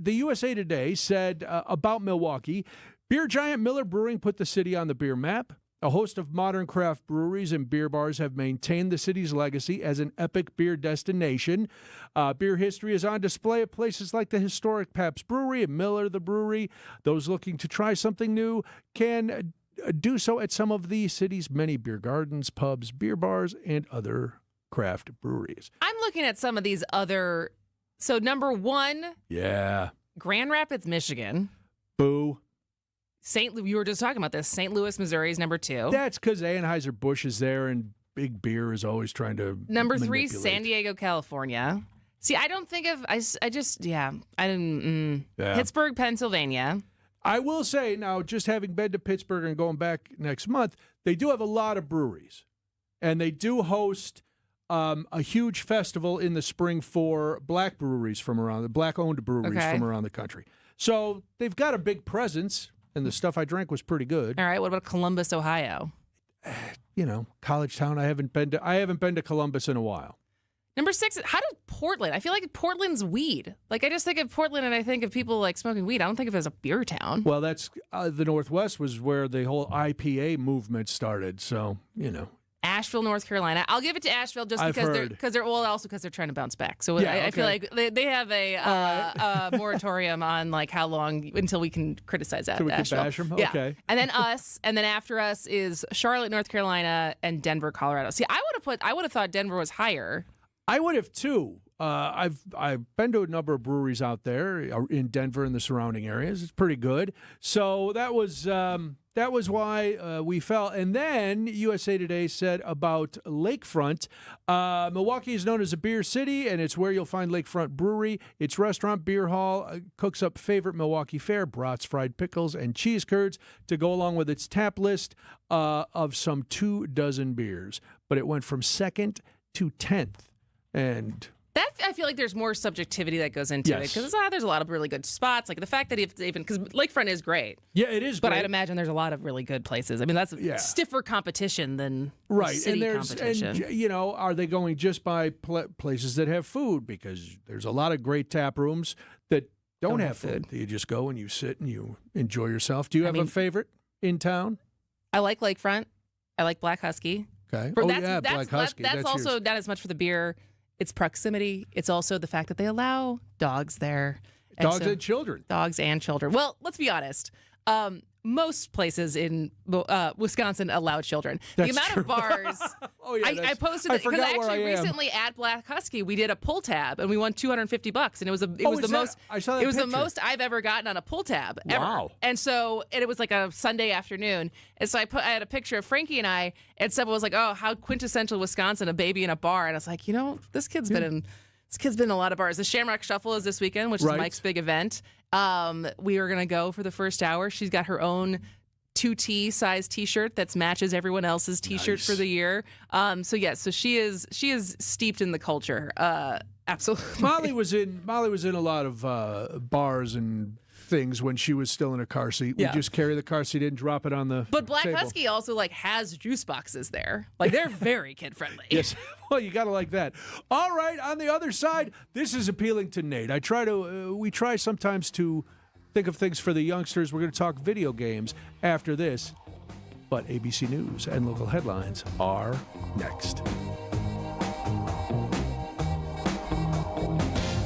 USA Today said about Milwaukee, beer giant Miller Brewing put the city on the beer map. A host of modern craft breweries and beer bars have maintained the city's legacy as an epic beer destination. Beer history is on display at places like the historic Pabst Brewery and Miller the Brewery. Those looking to try something new can do so at some of the city's many beer gardens, pubs, beer bars, and other craft breweries. I'm looking at some of these other. So number one, yeah, Grand Rapids, Michigan. Boo. You were just talking about this. St. Louis, Missouri is number 2. That's because Anheuser-Busch is there, and Big Beer is always trying to Number 3, manipulate. San Diego, California. See, I don't think of. I didn't. Pittsburgh, Pennsylvania. I will say now, just having been to Pittsburgh and going back next month, they do have a lot of breweries, and they do host a huge festival in the spring for black breweries black-owned breweries from around the country. So they've got a big presence, and the stuff I drank was pretty good. All right, what about Columbus, Ohio? College town. I haven't been to Columbus in a while. Number 6, how did Portland? I feel like Portland's weed. Like, I just think of Portland and I think of people like smoking weed. I don't think of it as a beer town. Well, that's the Northwest was where the whole IPA movement started. So, Asheville, North Carolina. I'll give it to Asheville just because they're trying to bounce back. So I feel like they have a moratorium on like how long until we can criticize that. So we can Asheville. bash them? Yeah. Okay. And then us, and then after us is Charlotte, North Carolina, and Denver, Colorado. See, I would have thought Denver was higher. I would have too. I've been to a number of breweries out there in Denver and the surrounding areas. It's pretty good. So that was why we fell. And then USA Today said about Lakefront, Milwaukee is known as a beer city, and it's where you'll find Lakefront Brewery. Its restaurant, beer hall, cooks up favorite Milwaukee fare, brats, fried pickles, and cheese curds to go along with its tap list of some 24 beers. But it went from 2nd to 10th. And that I feel like there's more subjectivity that goes into it because there's a lot of really good spots. Like the fact that because Lakefront is great. Yeah, it is. But great. I'd imagine there's a lot of really good places. I mean, that's stiffer competition than city competition. And, are they going just by places that have food? Because there's a lot of great tap rooms that don't have food. You just go and you sit and you enjoy yourself. Do you have a favorite in town? I like Lakefront. I like Black Husky. Okay. Black Husky. That's also not as much for the beer. It's proximity. It's also the fact that they allow dogs there. Dogs and children. Dogs and children. Well, let's be honest. Most places in Wisconsin allow children. That's the amount true. of bars. I posted I that because forgot where actually I am. recently at Black Husky we did a pull tab and we won $250 and it was the most. I saw that it was the picture. most I've ever gotten on a pull tab ever. Wow. And it was like a Sunday afternoon. And so I had a picture of Frankie and I, and someone was like, "Oh, how quintessential Wisconsin, a baby in a bar." And I was like, this kid's been in. This kid's been in a lot of bars. The Shamrock Shuffle is this weekend, which is Mike's big event. We are going to go for the first hour. She's got her own 2T size T-shirt that matches everyone else's T-shirt for the year. So she is steeped in the culture. Absolutely. Molly was in a lot of bars and things when she was still in a car seat. We just carry the car seat in, drop it on the But Black table. Husky also has juice boxes there. Like they're very kid friendly. Yes. Well, you got to like that. All right. On the other side, this is appealing to Nate. We try sometimes to think of things for the youngsters. We're going to talk video games after this. But ABC News and local headlines are next.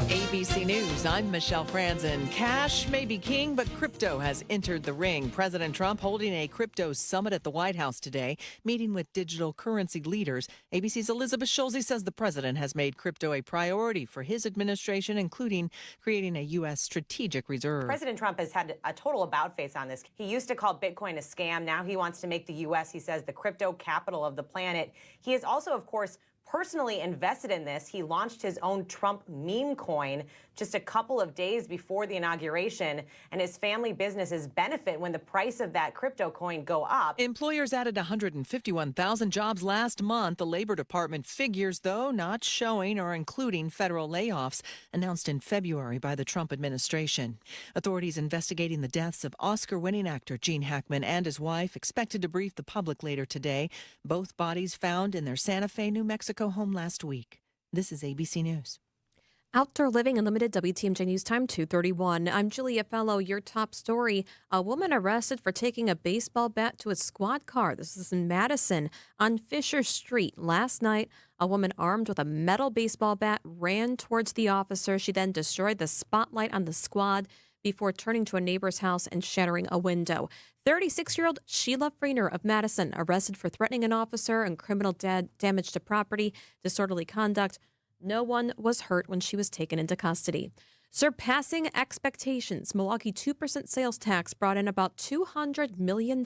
ABC News, I'm Michelle Franzen. Cash may be king, but crypto has entered the ring. President Trump holding a crypto summit at the White House today, meeting with digital currency leaders. ABC's Elizabeth Schulze says the president has made crypto a priority for his administration, including creating a U.S. strategic reserve. President Trump has had a total about-face on this. He used to call Bitcoin a scam. Now he wants to make the U.S., he says, the crypto capital of the planet. He is also, of course, personally invested in this. He launched his own Trump meme coin just a couple of days before the inauguration, and his family businesses benefit when the price of that crypto coin go up. Employers added 151,000 jobs last month. The Labor Department figures, though, not showing or including federal layoffs announced in February by the Trump administration. Authorities investigating the deaths of Oscar-winning actor Gene Hackman and his wife expected to brief the public later today. Both bodies found in their Santa Fe, New Mexico home last week. This is ABC News. Outdoor Living Unlimited, WTMJ News Time 2:31. I'm Julia Fellow. Your top story: a woman arrested for taking a baseball bat to a squad car. This is in Madison on Fisher Street. Last night, a woman armed with a metal baseball bat ran towards the officer. She then destroyed the spotlight on the squad before turning to a neighbor's house and shattering a window. 36-year-old Sheila Freener of Madison arrested for threatening an officer and criminal damage to property, disorderly conduct. No one was hurt when she was taken into custody. Surpassing expectations, Milwaukee 2% sales tax brought in about $200 million.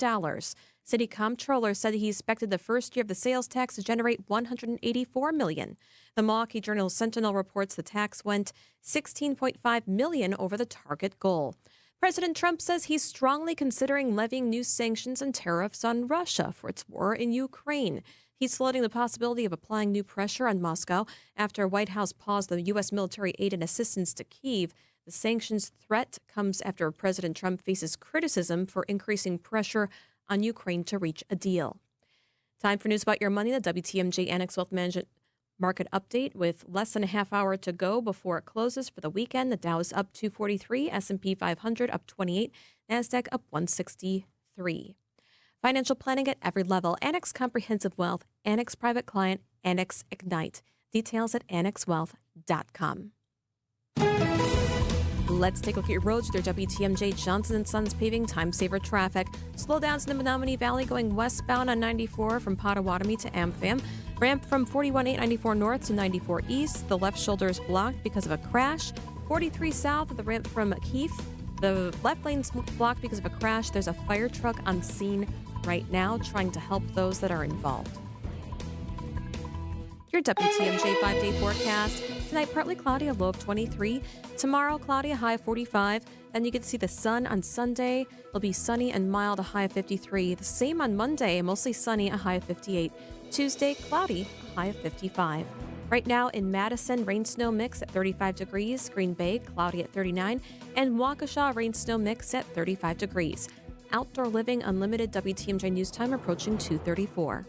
City comptroller said he expected the first year of the sales tax to generate $184 million. The Milwaukee Journal-Sentinel reports the tax went $16.5 million over the target goal. President Trump says he's strongly considering levying new sanctions and tariffs on Russia for its war in Ukraine. He's floating the possibility of applying new pressure on Moscow after White House paused the U.S. military aid and assistance to Kyiv. The sanctions threat comes after President Trump faces criticism for increasing pressure on Ukraine to reach a deal. Time for news about your money, the WTMJ Annex Wealth Management Market Update with less than a half hour to go before it closes for the weekend. The Dow is up 243, S&P 500 up 28, NASDAQ up 163. Financial planning at every level. Annex Comprehensive Wealth, Annex Private Client, Annex Ignite. Details at annexwealth.com. Let's take a look at your roads. Their WTMJ Johnson & Sons paving time saver traffic. Slowdowns in the Menominee Valley going westbound on 94 from Potawatomi to Ampham. Ramp from 41-894 north to 94 east. The left shoulder is blocked because of a crash. 43 south of the ramp from Keith. The left lane's blocked because of a crash. There's a fire truck on scene right now trying to help those that are involved. Your WTMJ 5-day forecast. Tonight, partly cloudy, a low of 23. Tomorrow, cloudy, a high of 45. Then you get to see the sun on Sunday. It'll be sunny and mild, a high of 53. The same on Monday, mostly sunny, a high of 58. Tuesday, cloudy, a high of 55. Right now in Madison, rain-snow mix at 35 degrees. Green Bay, cloudy at 39. And Waukesha, rain-snow mix at 35 degrees. Outdoor living unlimited WTMJ news time approaching 2:34.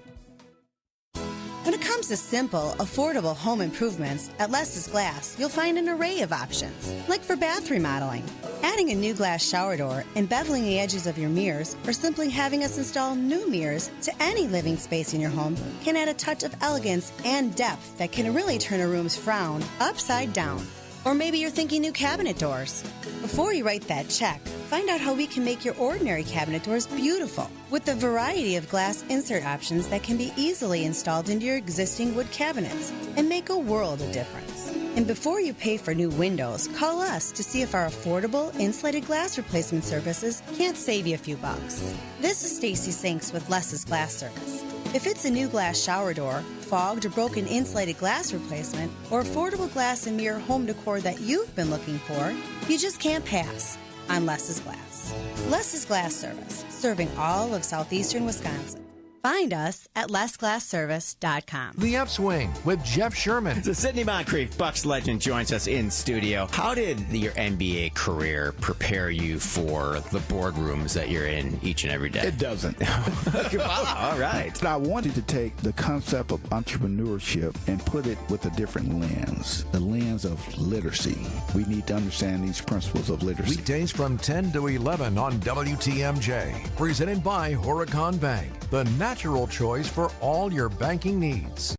When it comes to simple, affordable home improvements, at Les's Glass, you'll find an array of options. Like for bath remodeling, adding a new glass shower door, embeveling the edges of your mirrors, or simply having us install new mirrors to any living space in your home can add a touch of elegance and depth that can really turn a room's frown upside down. Or maybe you're thinking new cabinet doors. Before you write that check, find out how we can make your ordinary cabinet doors beautiful with a variety of glass insert options that can be easily installed into your existing wood cabinets and make a world of difference. And before you pay for new windows, call us to see if our affordable insulated glass replacement services can't save you a few bucks. This is Stacy Sinks with Les's Glass Service. If it's a new glass shower door, fogged or broken insulated glass replacement, or affordable glass and mirror home decor that you've been looking for, you just can't pass on Les's Glass. Les's Glass Service, serving all of southeastern Wisconsin. Find us at lesglassservice.com. The Upswing with Jeff Sherman. So Sidney Moncrief, Bucks legend, joins us in studio. How did your NBA career prepare you for the boardrooms that you're in each and every day? It doesn't. Wow, all right. I wanted to take the concept of entrepreneurship and put it with a different lens, the lens of literacy. We need to understand these principles of literacy. Weekdays from 10 to 11 on WTMJ. Presented by Horicon Bank, the natural choice for all your banking needs.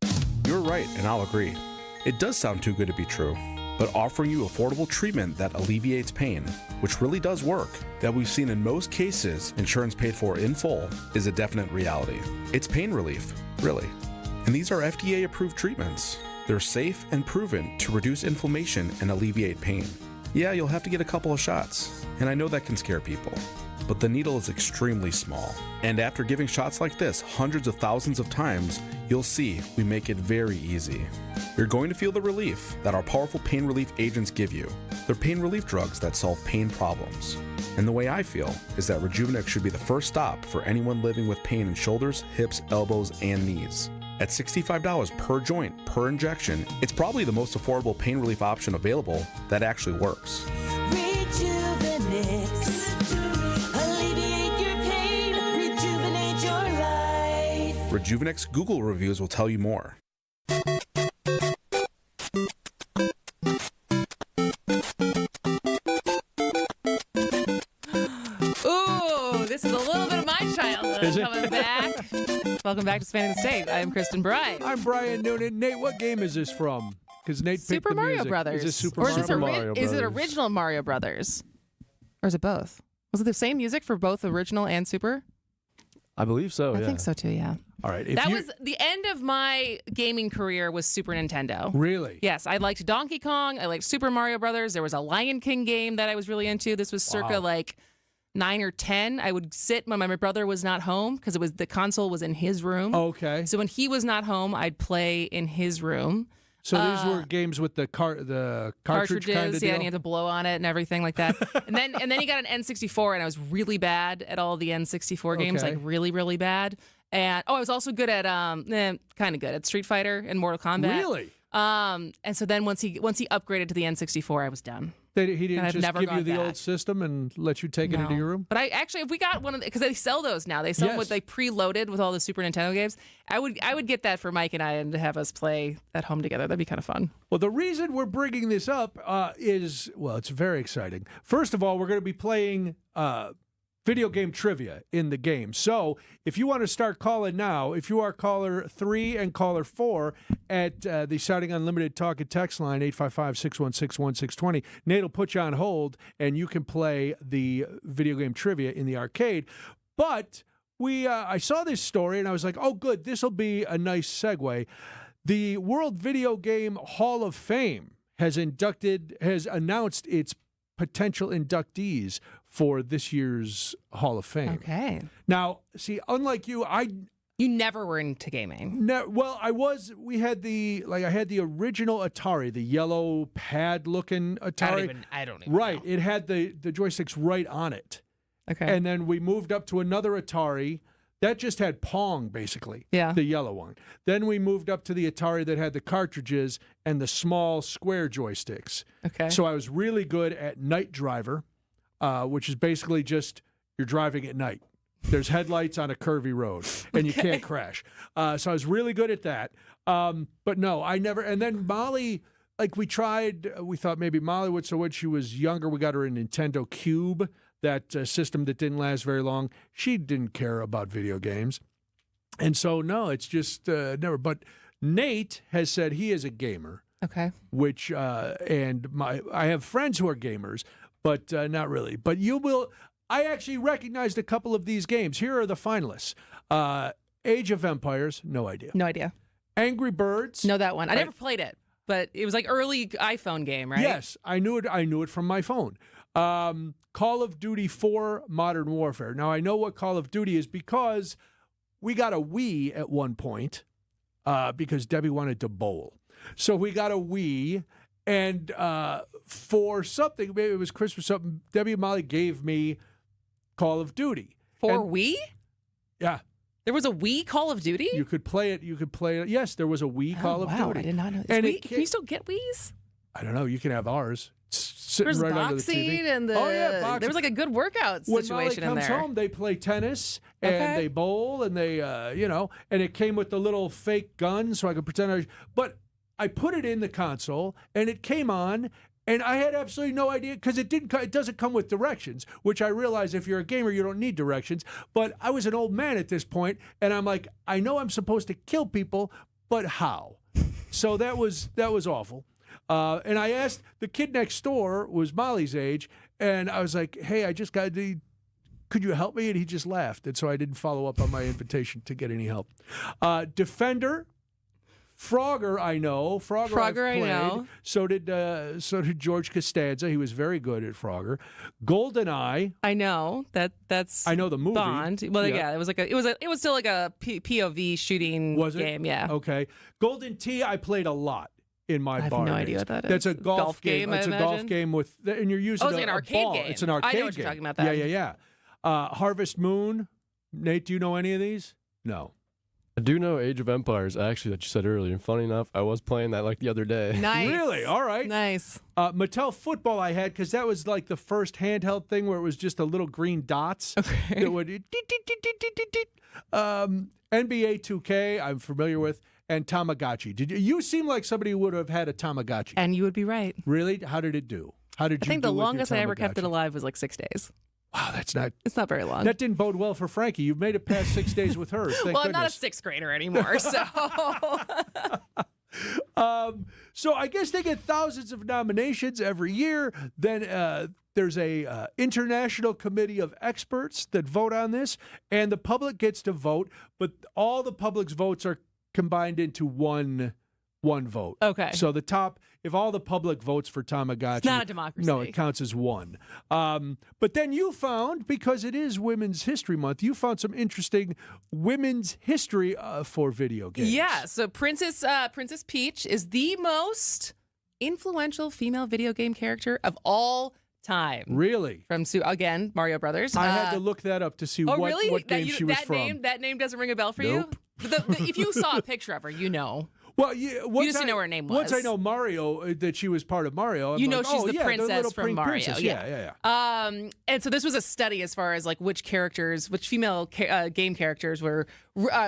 You're right, and I'll agree. It does sound too good to be true. But offering you affordable treatment that alleviates pain, which really does work, that we've seen in most cases insurance paid for in full, is a definite reality. It's pain relief, really. And these are FDA-approved treatments. They're safe and proven to reduce inflammation and alleviate pain. Yeah, you'll have to get a couple of shots, and I know that can scare people. But the needle is extremely small. And after giving shots like this hundreds of thousands of times, you'll see we make it very easy. You're going to feel the relief that our powerful pain relief agents give you. They're pain relief drugs that solve pain problems. And the way I feel is that Rejuvenex should be the first stop for anyone living with pain in shoulders, hips, elbows, and knees. At $65 per joint, per injection, it's probably the most affordable pain relief option available that actually works. Rejuvenex. Alleviate your pain. Rejuvenate your life. Rejuvenex Google reviews will tell you more. Ooh, this is a little bit of my childhood coming back. Welcome back to Spanning the State. I am Kristin Brey. I'm Brian Noonan. Nate, what game is this from? Because Nate picked Super the Mario music. Brothers. Is this Super or Mario is, this Brothers? is it original Mario Brothers? Or is it both? Was it the same music for both original and Super? I believe so, I think so too, yeah. All right. That was the end of my gaming career was Super Nintendo. Really? Yes, I liked Donkey Kong. I liked Super Mario Brothers. There was a Lion King game that I was really into. This was circa like 9 or 10. I would sit when my brother was not home because the console was in his room. Okay. So when he was not home, I'd play in his room. So these were games with the cartridge kind of deal? Yeah, and you had to blow on it and everything like that. and then he got an N64, and I was really bad at all the N64 games, Okay. like really, really bad. And I was also good at kind of good at Street Fighter and Mortal Kombat. Really? And so then once he upgraded to the N64, I was done. He And didn't I've just never give you gone the back. old system and let you take it into your room? But if we got one of because they sell those now. They sell them with like preloaded with all the Super Nintendo games. I would get that for Mike and I and have us play at home together. That'd be kind of fun. Well, the reason we're bringing this up is, well, it's very exciting. First of all, we're going to be playing video game trivia in the game. So if you want to start calling now, if you are caller 3 and caller 4 at the Shouting Unlimited talk and text line, 855-616-1620, Nate will put you on hold, and you can play the video game trivia in the arcade. But I saw this story, and I was like, oh, good, this will be a nice segue. The World Video Game Hall of Fame has announced its potential inductees for this year's Hall of Fame. Okay. Now, see, unlike you, You never were into gaming. No, well, I was. I had the original Atari, the yellow pad-looking Atari. I don't even Right. know. It had the joysticks right on it. Okay. And then we moved up to another Atari that just had Pong, basically. Yeah. The yellow one. Then we moved up to the Atari that had the cartridges and the small square joysticks. Okay. So I was really good at Night Driver, which is basically just you're driving at night. There's headlights on a curvy road, and you can't crash. So I was really good at that. But no, I never. And then Molly, we thought maybe Molly would. So when she was younger, we got her a Nintendo Cube, that system that didn't last very long. She didn't care about video games. And so, no, it's just never. But Nate has said he is a gamer. Okay. Which, and I have friends who are gamers, but not really. But you will. I actually recognized a couple of these games. Here are the finalists. Age of Empires, no idea. No idea. Angry Birds. Know that one. I never played it, but it was like early iPhone game, right? Yes, I knew it. I knew it from my phone. Call of Duty 4 Modern Warfare. Now, I know what Call of Duty is because we got a Wii at one point because Debbie wanted to bowl. So we got a Wii, and for something, maybe it was Christmas or something, Debbie and Molly gave me Call of Duty. For Wii? Yeah. There was a Wii Call of Duty? You could play it. Yes, there was a Wii Call of Duty. Wow, I did not know this. And Can you still get Wiis? I don't know. You can have ours. Sitting There's right under the boxing TV. and the. Oh, yeah, boxing. There was like a good workout When situation Molly in comes there. home, they play tennis and they bowl and they, and it came with the little fake gun so I could pretend But I put it in the console and it came on. And I had absolutely no idea because it doesn't come with directions, which I realize if you're a gamer, you don't need directions. But I was an old man at this point, and I'm like, I know I'm supposed to kill people, but how? So that was awful. And I asked, the kid next door was Molly's age, and I was like, hey, I just got the. Could you help me? And he just laughed. And so I didn't follow up on my invitation to get any help. Defender. Frogger, I know. Frogger I've played. I know. So did George Costanza. He was very good at Frogger. GoldenEye. I know that's. I know the movie. Bond. Well, yeah, it was still like a POV shooting game. Yeah. Okay. Golden Tee. I played a lot in my bar. I have no days. idea what that is. That's a golf game. I It's a imagine? golf game with, and you're using it's like an arcade ball. game. It's an arcade game. I know what you're talking about. That. Yeah. Harvest Moon. Nate, do you know any of these? No. I do know Age of Empires, actually, that you said earlier. And funny enough, I was playing that the other day. Nice. Really? All right. Nice. Mattel Football I had because that was like the first handheld thing where it was just a little green dots. Okay. That would NBA 2K I'm familiar with, and Tamagotchi. You seem like somebody who would have had a Tamagotchi. And you would be right. Really? How did it do? How did I you think do the with your longest I ever kept it Tamagotchi? alive was like 6 days. Wow, it's not very long. That didn't bode well for Frankie. You've made it past 6 days with her. Thank Well, I'm not a goodness. sixth grader anymore, so. So I guess they get thousands of nominations every year. Then there's a international committee of experts that vote on this, and the public gets to vote. But all the public's votes are combined into one vote. Okay. So if all the public votes for Tamagotchi, It's not a democracy. No, it counts as one. But then you found, because it is Women's History Month, you found some interesting women's history for video games. Yeah, so Princess Peach is the most influential female video game character of all time. Really? From again, Mario Brothers. I had to look that up to see what game she was from. That name doesn't ring a bell for Nope. you? If you saw a picture of her, you know. Well, yeah, you just didn't know what her name was. Once I know Mario, that she was part of Mario, I'm like, she's the the princess little from Mario. princess. Yeah. And so this was a study as far as like which female game characters were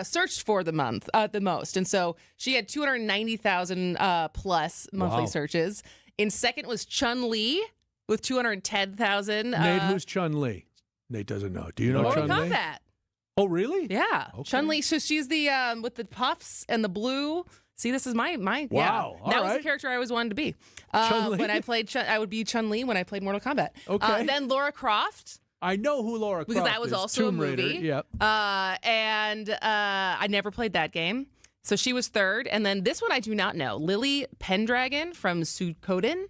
searched for the most. And so she had 290,000 plus monthly searches. In second was Chun-Li with 210,000. Nate, who's Chun-Li? Nate doesn't know. Do you know Mortal Chun-Li? Kombat. Oh, really? Yeah. Okay. Chun-Li. So she's the with the puffs and the blue. See, this is my Wow. Yeah. All That was right. the character I always wanted to be. Chun-Li? When I played I would be Chun-Li when I played Mortal Kombat. Okay. Then Laura Croft. I know who Laura Croft is. Because that was also Tomb a movie. Raider. Yep. And I never played that game. So she was third. And then this one I do not know. Lily Pendragon from Suikoden.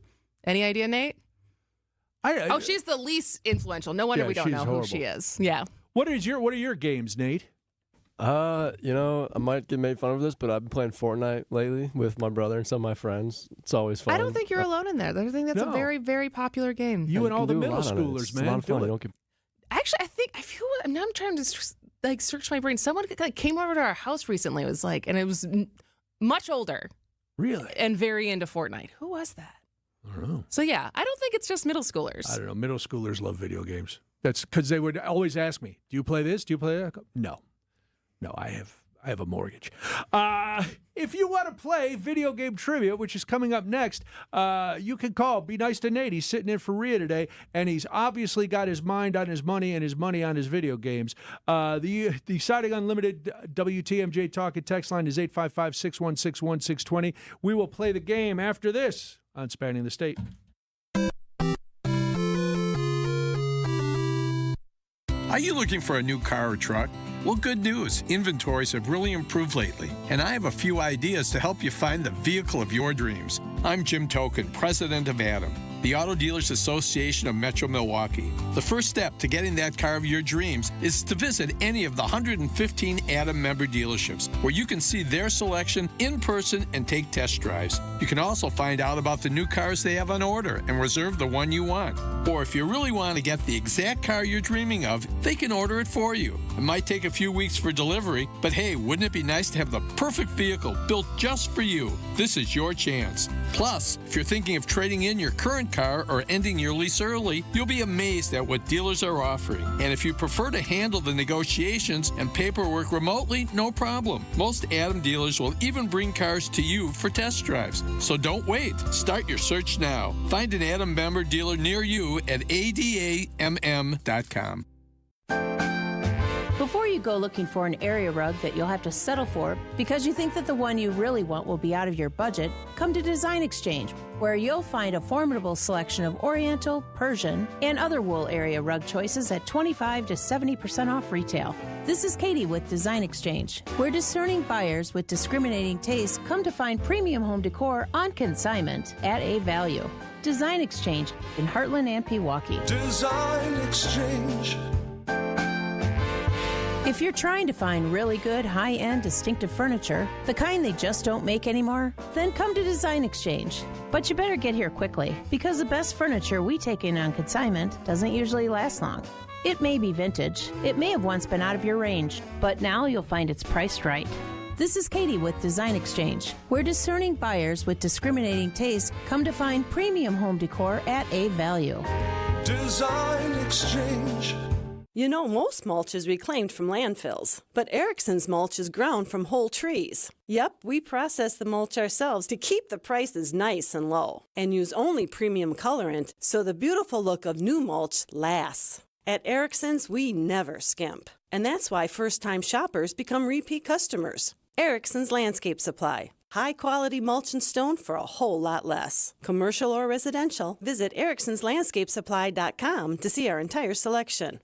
Any idea, Nate? She's the least influential. No wonder we don't know who she is. Yeah. What are your games, Nate? I might get made fun of this, but I've been playing Fortnite lately with my brother and some of my friends. It's always fun. I don't think you're alone in there. I think that's a very, very popular game. You and all the do a middle lot on it. schoolers, It's man. a lot of fun. Do You it. don't get Actually, now I'm trying to search my brain. Someone came over to our house recently. It was and it was much older. Really? And very into Fortnite. Who was that? I don't know. So yeah, I don't think it's just middle schoolers. I don't know. Middle schoolers love video games. That's because they would always ask me, "Do you play this? Do you play that?" No, I have a mortgage. If you want to play video game trivia, which is coming up next, you can call. Be nice to Nate. He's sitting in for Rhea today, and he's obviously got his mind on his money and his money on his video games. The Siding Unlimited WTMJ talk and text line is 855-616-1620. We will play the game after this on Spanning the State. Are you looking for a new car or truck? Well, good news. Inventories have really improved lately, and I have a few ideas to help you find the vehicle of your dreams. I'm Jim Token, president of Adam, the Auto Dealers Association of Metro Milwaukee. The first step to getting that car of your dreams is to visit any of the 115 Adam member dealerships, where you can see their selection in person and take test drives. You can also find out about the new cars they have on order and reserve the one you want. Or if you really want to get the exact car you're dreaming of, they can order it for you. It might take a few weeks for delivery, but hey, wouldn't it be nice to have the perfect vehicle built just for you? This is your chance. Plus, if you're thinking of trading in your current car or ending your lease early, you'll be amazed at what dealers are offering. And if you prefer to handle the negotiations and paperwork remotely, no problem. Most Adam dealers will even bring cars to you for test drives. So don't wait. Start your search now. Find an Adam member dealer near you at adamm.com. Before you go looking for an area rug that you'll have to settle for because you think that the one you really want will be out of your budget, come to Design Exchange, where you'll find a formidable selection of Oriental, Persian, and other wool area rug choices at 25 to 70% off retail. This is Katie with Design Exchange, where discerning buyers with discriminating tastes come to find premium home decor on consignment at a value. Design Exchange in Heartland and Pewaukee. Design Exchange. If you're trying to find really good, high-end, distinctive furniture, the kind they just don't make anymore, then come to Design Exchange. But you better get here quickly, because the best furniture we take in on consignment doesn't usually last long. It may be vintage, it may have once been out of your range, but now you'll find it's priced right. This is Katie with Design Exchange, where discerning buyers with discriminating tastes come to find premium home decor at a value. Design Exchange. You know, most mulch is reclaimed from landfills, but Erickson's mulch is ground from whole trees. Yep, we process the mulch ourselves to keep the prices nice and low, and use only premium colorant so the beautiful look of new mulch lasts. At Erickson's, we never skimp, and that's why first-time shoppers become repeat customers. Erickson's Landscape Supply. High-quality mulch and stone for a whole lot less. Commercial or residential, visit ericksonslandscapesupply.com to see our entire selection.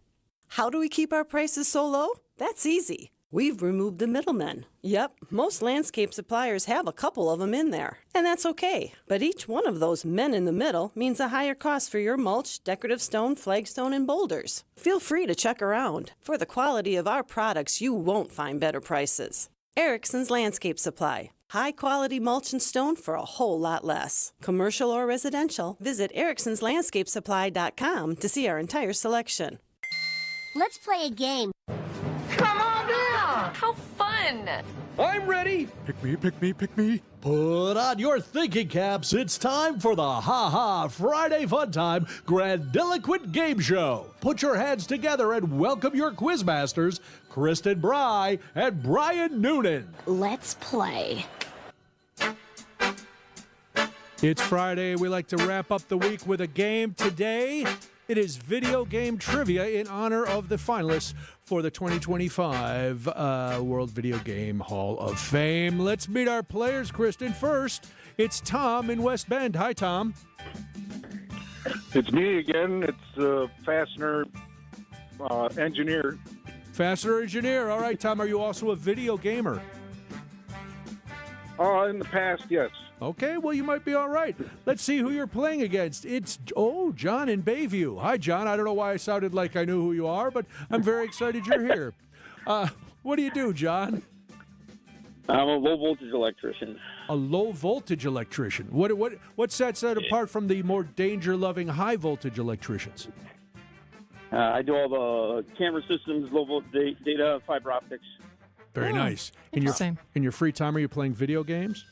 How do we keep our prices so low? That's easy. We've removed the middlemen. Yep, most landscape suppliers have a couple of them in there, and that's okay. But each one of those men in the middle means a higher cost for your mulch, decorative stone, flagstone, and boulders. Feel free to check around. For the quality of our products, you won't find better prices. Erickson's Landscape Supply. High-quality mulch and stone for a whole lot less. Commercial or residential, visit ericksonslandscapesupply.com to see our entire selection. Let's play a game. Come on down! How fun! I'm ready. Pick me, pick me, pick me. Put on your thinking caps. It's time for the Ha Ha Friday Fun Time Grandiloquent Game Show. Put your hands together and welcome your quizmasters, Kristin Brey and Brian Noonan. Let's play. It's Friday. We like to wrap up the week with a game. Today, It is video game trivia in honor of the finalists for the 2025 World Video Game Hall of Fame. Let's meet our players, Kristin. First, it's Tom in West Bend. Hi, Tom. It's me again. It's fastener engineer. Fastener engineer. All right, Tom, are you also a video gamer? In the past, yes. Okay, well, you might be all right. Let's see who you're playing against. It's, John in Bayview. Hi, John. I don't know why I sounded like I knew who you are, but I'm very excited you're here. What do you do, John? I'm a low-voltage electrician. A low-voltage electrician. What sets that apart from the more danger-loving high-voltage electricians? I do all the camera systems, low-voltage data, fiber optics. Very nice. In your free time, are you playing video games?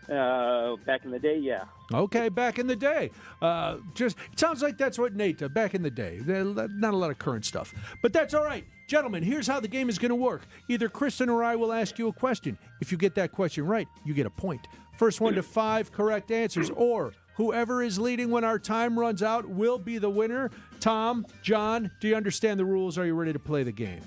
Back in the day, yeah. Okay, back in the day. It sounds like that's what Nate did back in the day. Not a lot of current stuff. But that's all right. Gentlemen, here's how the game is going to work. Either Kristin or I will ask you a question. If you get that question right, you get a point. First one to 5 correct answers, or whoever is leading when our time runs out will be the winner. Tom, John, do you understand the rules? Are you ready to play the game?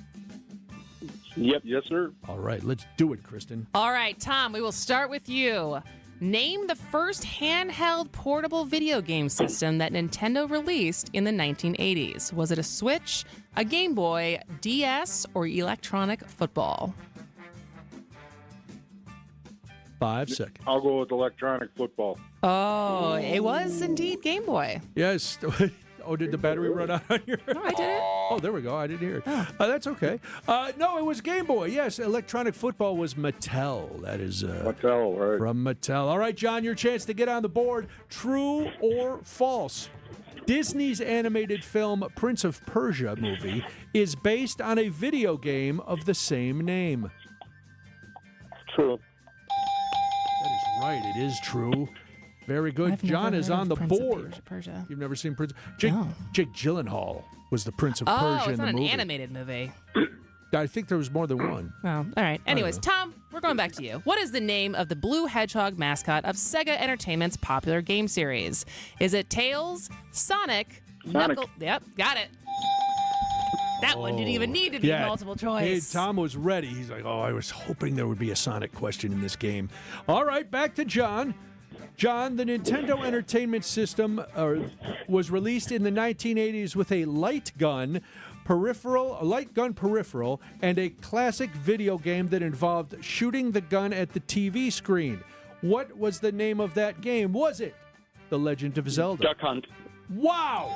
Yep. Yes, sir. All right, let's do it, Kristin. All right, Tom, we will start with you. Name the first handheld portable video game system that Nintendo released in the 1980s. Was it a Switch, a Game Boy, DS, or electronic football? 5 seconds. I'll go with electronic football. Oh, it was indeed Game Boy. Yes. Oh, did the battery run out on your... No, I did it. Oh, there we go. I didn't hear it. That's okay. No, it was Game Boy. Yes, electronic football was Mattel. That is Mattel, right? From Mattel. All right, John, your chance to get on the board. True or false? Disney's animated film Prince of Persia movie is based on a video game of the same name. True. That is right. It is true. Very good. I've John never is heard on of the Prince of board. Persia. You've never seen Prince? Jake Gyllenhaal was the Prince of Oh, Persia it's in the not an movie. animated movie. I think there was more than one. Oh, all right. Anyways, Tom, we're going back to you. What is the name of the blue hedgehog mascot of Sega Entertainment's popular game series? Is it Tails, Sonic, Knuckles? Yep, got it. That one didn't even need to be multiple choice. Hey, Tom was ready. He's like, I was hoping there would be a Sonic question in this game. All right, back to John. John, the Nintendo Entertainment System was released in the 1980s with a light gun peripheral, and a classic video game that involved shooting the gun at the TV screen. What was the name of that game? Was it The Legend of Zelda? Duck Hunt. Wow!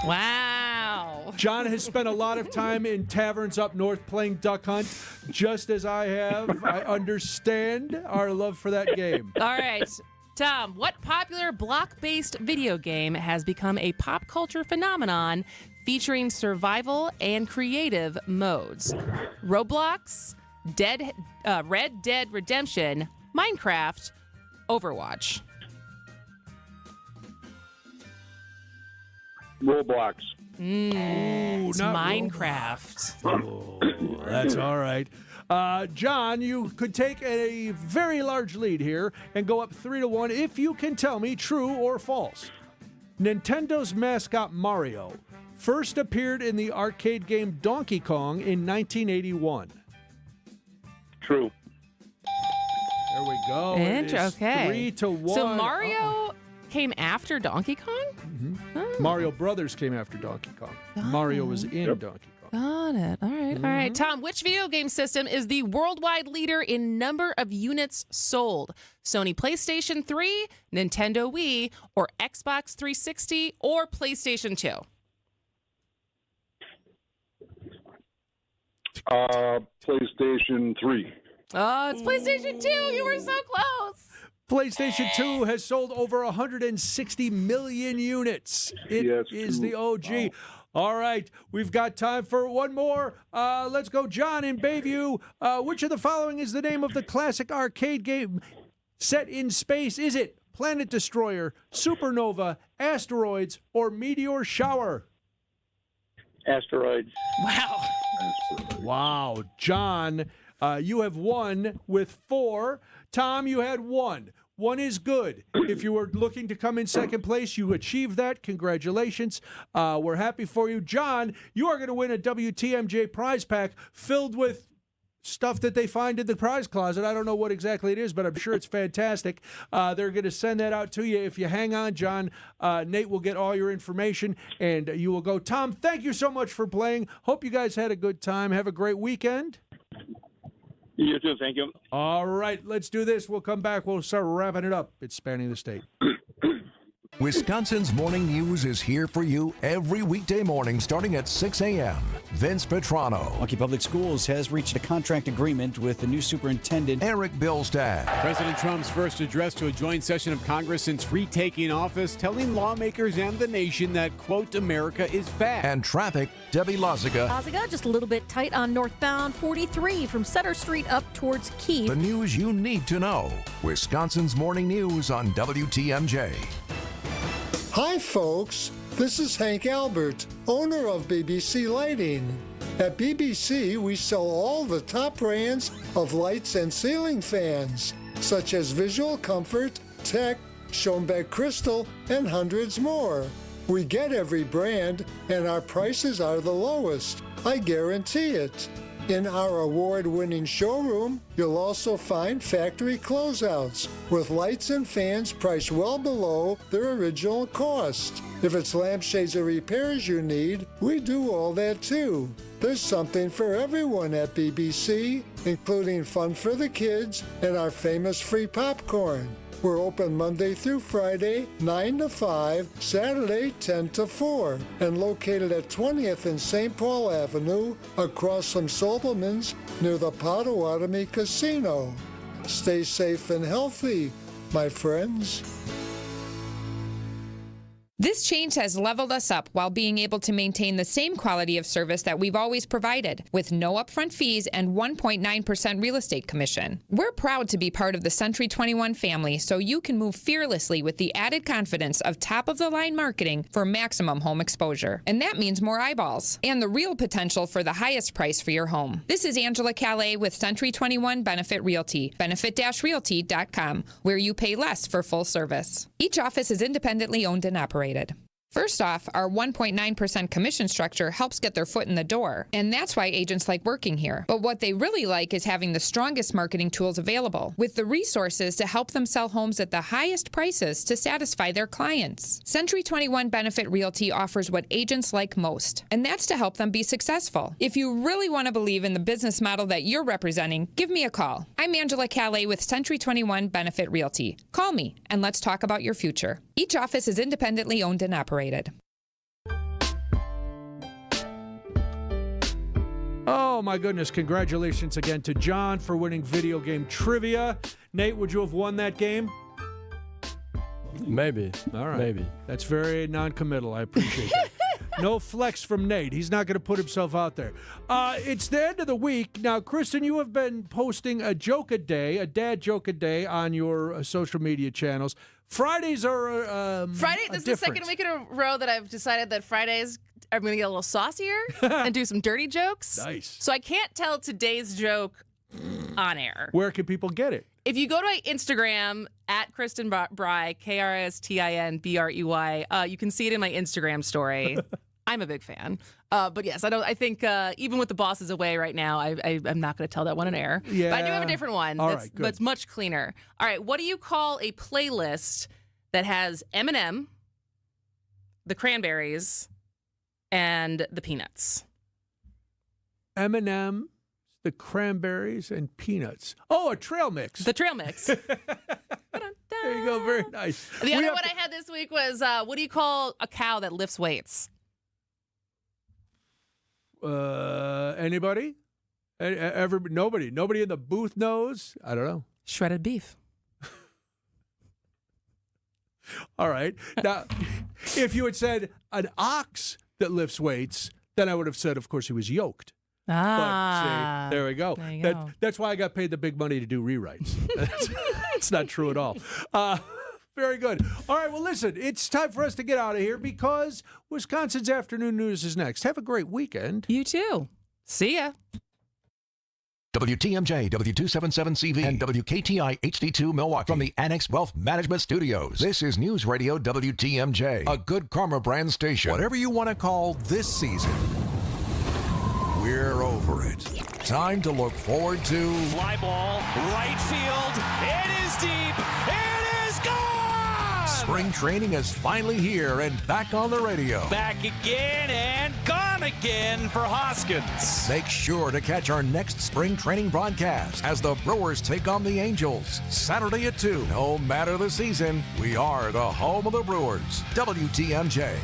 Wow. John has spent a lot of time in taverns up north playing Duck Hunt, just as I have. I understand our love for that game. All right. Tom, what popular block-based video game has become a pop culture phenomenon featuring survival and creative modes? Roblox, Red Dead Redemption, Minecraft, Overwatch. Roblox. It's not Minecraft. Oh, that's all right. John, you could take a very large lead here and go up 3-1 if you can tell me true or false. Nintendo's mascot Mario first appeared in the arcade game Donkey Kong in 1981. True. There we go. It is Okay. 3-1. So Mario came after Donkey Kong? Mario Brothers came after Donkey Kong. Mario was in Donkey Kong. Got it. All right. All right. Tom, which video game system is the worldwide leader in number of units sold? Sony PlayStation 3, Nintendo Wii, or Xbox 360, or PlayStation 2? PlayStation 3. Oh, it's PlayStation 2. You were so close. PlayStation 2 has sold over 160 million units. It is the OG. Wow. All right, we've got time for one more. Let's go, John in Bayview. Which of the following is the name of the classic arcade game set in space? Is it Planet Destroyer, Supernova, Asteroids, or Meteor Shower? Asteroids. Wow. Wow. John, you have won with 4. Tom, you had 1. one is good. If you were looking to come in second place, you achieved that. Congratulations. We're happy for you. John, you are going to win a WTMJ prize pack filled with stuff that they find in the prize closet. I don't know what exactly it is, but I'm sure it's fantastic. They're going to send that out to you. If you hang on, John, Nate will get all your information, and you will go. Tom, thank you so much for playing. Hope you guys had a good time. Have a great weekend. You too. Thank you. All right, let's do this. We'll come back. We'll start wrapping it up. It's Spanning the State. Wisconsin's Morning News is here for you every weekday morning starting at 6 a.m. Vince Petrano. Milwaukee Public Schools has reached a contract agreement with the new superintendent, Eric Bilstad. President Trump's first address to a joint session of Congress since retaking office, telling lawmakers and the nation that, quote, America is back. And traffic, Debbie Loziga. Loziga, just a little bit tight on northbound 43 from Sutter Street up towards Keith. The news you need to know. Wisconsin's Morning News on WTMJ. Hi, folks. This is Hank Albert, owner of BBC Lighting. At BBC, we sell all the top brands of lights and ceiling fans, such as Visual Comfort, Tech, Schoenbeck Crystal, and hundreds more. We get every brand, and our prices are the lowest. I guarantee it. In our award-winning showroom, you'll also find factory closeouts with lights and fans priced well below their original cost. If it's lampshades or repairs you need, we do all that too. There's something for everyone at BBC, including fun for the kids and our famous free popcorn. We're open Monday through Friday, 9 to 5, Saturday, 10 to 4, and located at 20th and St. Paul Avenue, across from Sobelman's, near the Potawatomi Casino. Stay safe and healthy, my friends. This change has leveled us up while being able to maintain the same quality of service that we've always provided, with no upfront fees and 1.9% real estate commission. We're proud to be part of the Century 21 family, so you can move fearlessly with the added confidence of top-of-the-line marketing for maximum home exposure. And that means more eyeballs and the real potential for the highest price for your home. This is Angela Calais with Century 21 Benefit Realty, benefit-realty.com, where you pay less for full service. Each office is independently owned and operated. First off, our 1.9% commission structure helps get their foot in the door, and that's why agents like working here. But what they really like is having the strongest marketing tools available, with the resources to help them sell homes at the highest prices to satisfy their clients. Century 21 Benefit Realty offers what agents like most, and that's to help them be successful. If you really want to believe in the business model that you're representing, give me a call. I'm Angela Calais with Century 21 Benefit Realty. Call me, and let's talk about your future. Each office is independently owned and operated. Oh, my goodness. Congratulations again to John for winning video game trivia. Nate, would you have won that game? Maybe. All right. Maybe. That's very non-committal. I appreciate that. No flex from Nate. He's not going to put himself out there. It's the end of the week. Now, Kristin, you have been posting a joke a day, a dad joke a day on your social media channels. Fridays are Friday. This is the second week in a row that I've decided that Fridays I'm going to get a little saucier and do some dirty jokes. Nice. So I can't tell today's joke on air. Where can people get it? If you go to my Instagram at Kristin Brey, KRISTINBREY, you can see it in my Instagram story. I'm a big fan. But yes, I think even with the bosses away right now, I'm not going to tell that one on air. Yeah. But I do have a different one that's much cleaner. All right, what do you call a playlist that has Eminem, the Cranberries, and the Peanuts? Eminem, the Cranberries, and Peanuts. Oh, a trail mix. The trail mix. There you go. Very nice. The other one I had this week was, what do you call a cow that lifts weights? Anybody? Nobody. Nobody in the booth knows? I don't know. Shredded beef. All right. Now, if you had said an ox that lifts weights, then I would have said, of course, he was yoked. But see, there we go. That's why I got paid the big money to do rewrites. It's not true at all. Very good. All right, well, listen, it's time for us to get out of here because Wisconsin's Afternoon News is next. Have a great weekend. You too. See ya. WTMJ, W277CV, and WKTI HD2 Milwaukee. From the Annex Wealth Management Studios, this is News Radio WTMJ, a Good Karma brand station. Whatever you want to call this season, we're over it. Time to look forward to... Fly ball, right field, it is deep, it is gone! Spring training is finally here and back on the radio. Back again and gone again for Hoskins. Make sure to catch our next spring training broadcast as the Brewers take on the Angels, Saturday at 2. No matter the season, we are the home of the Brewers. WTMJ.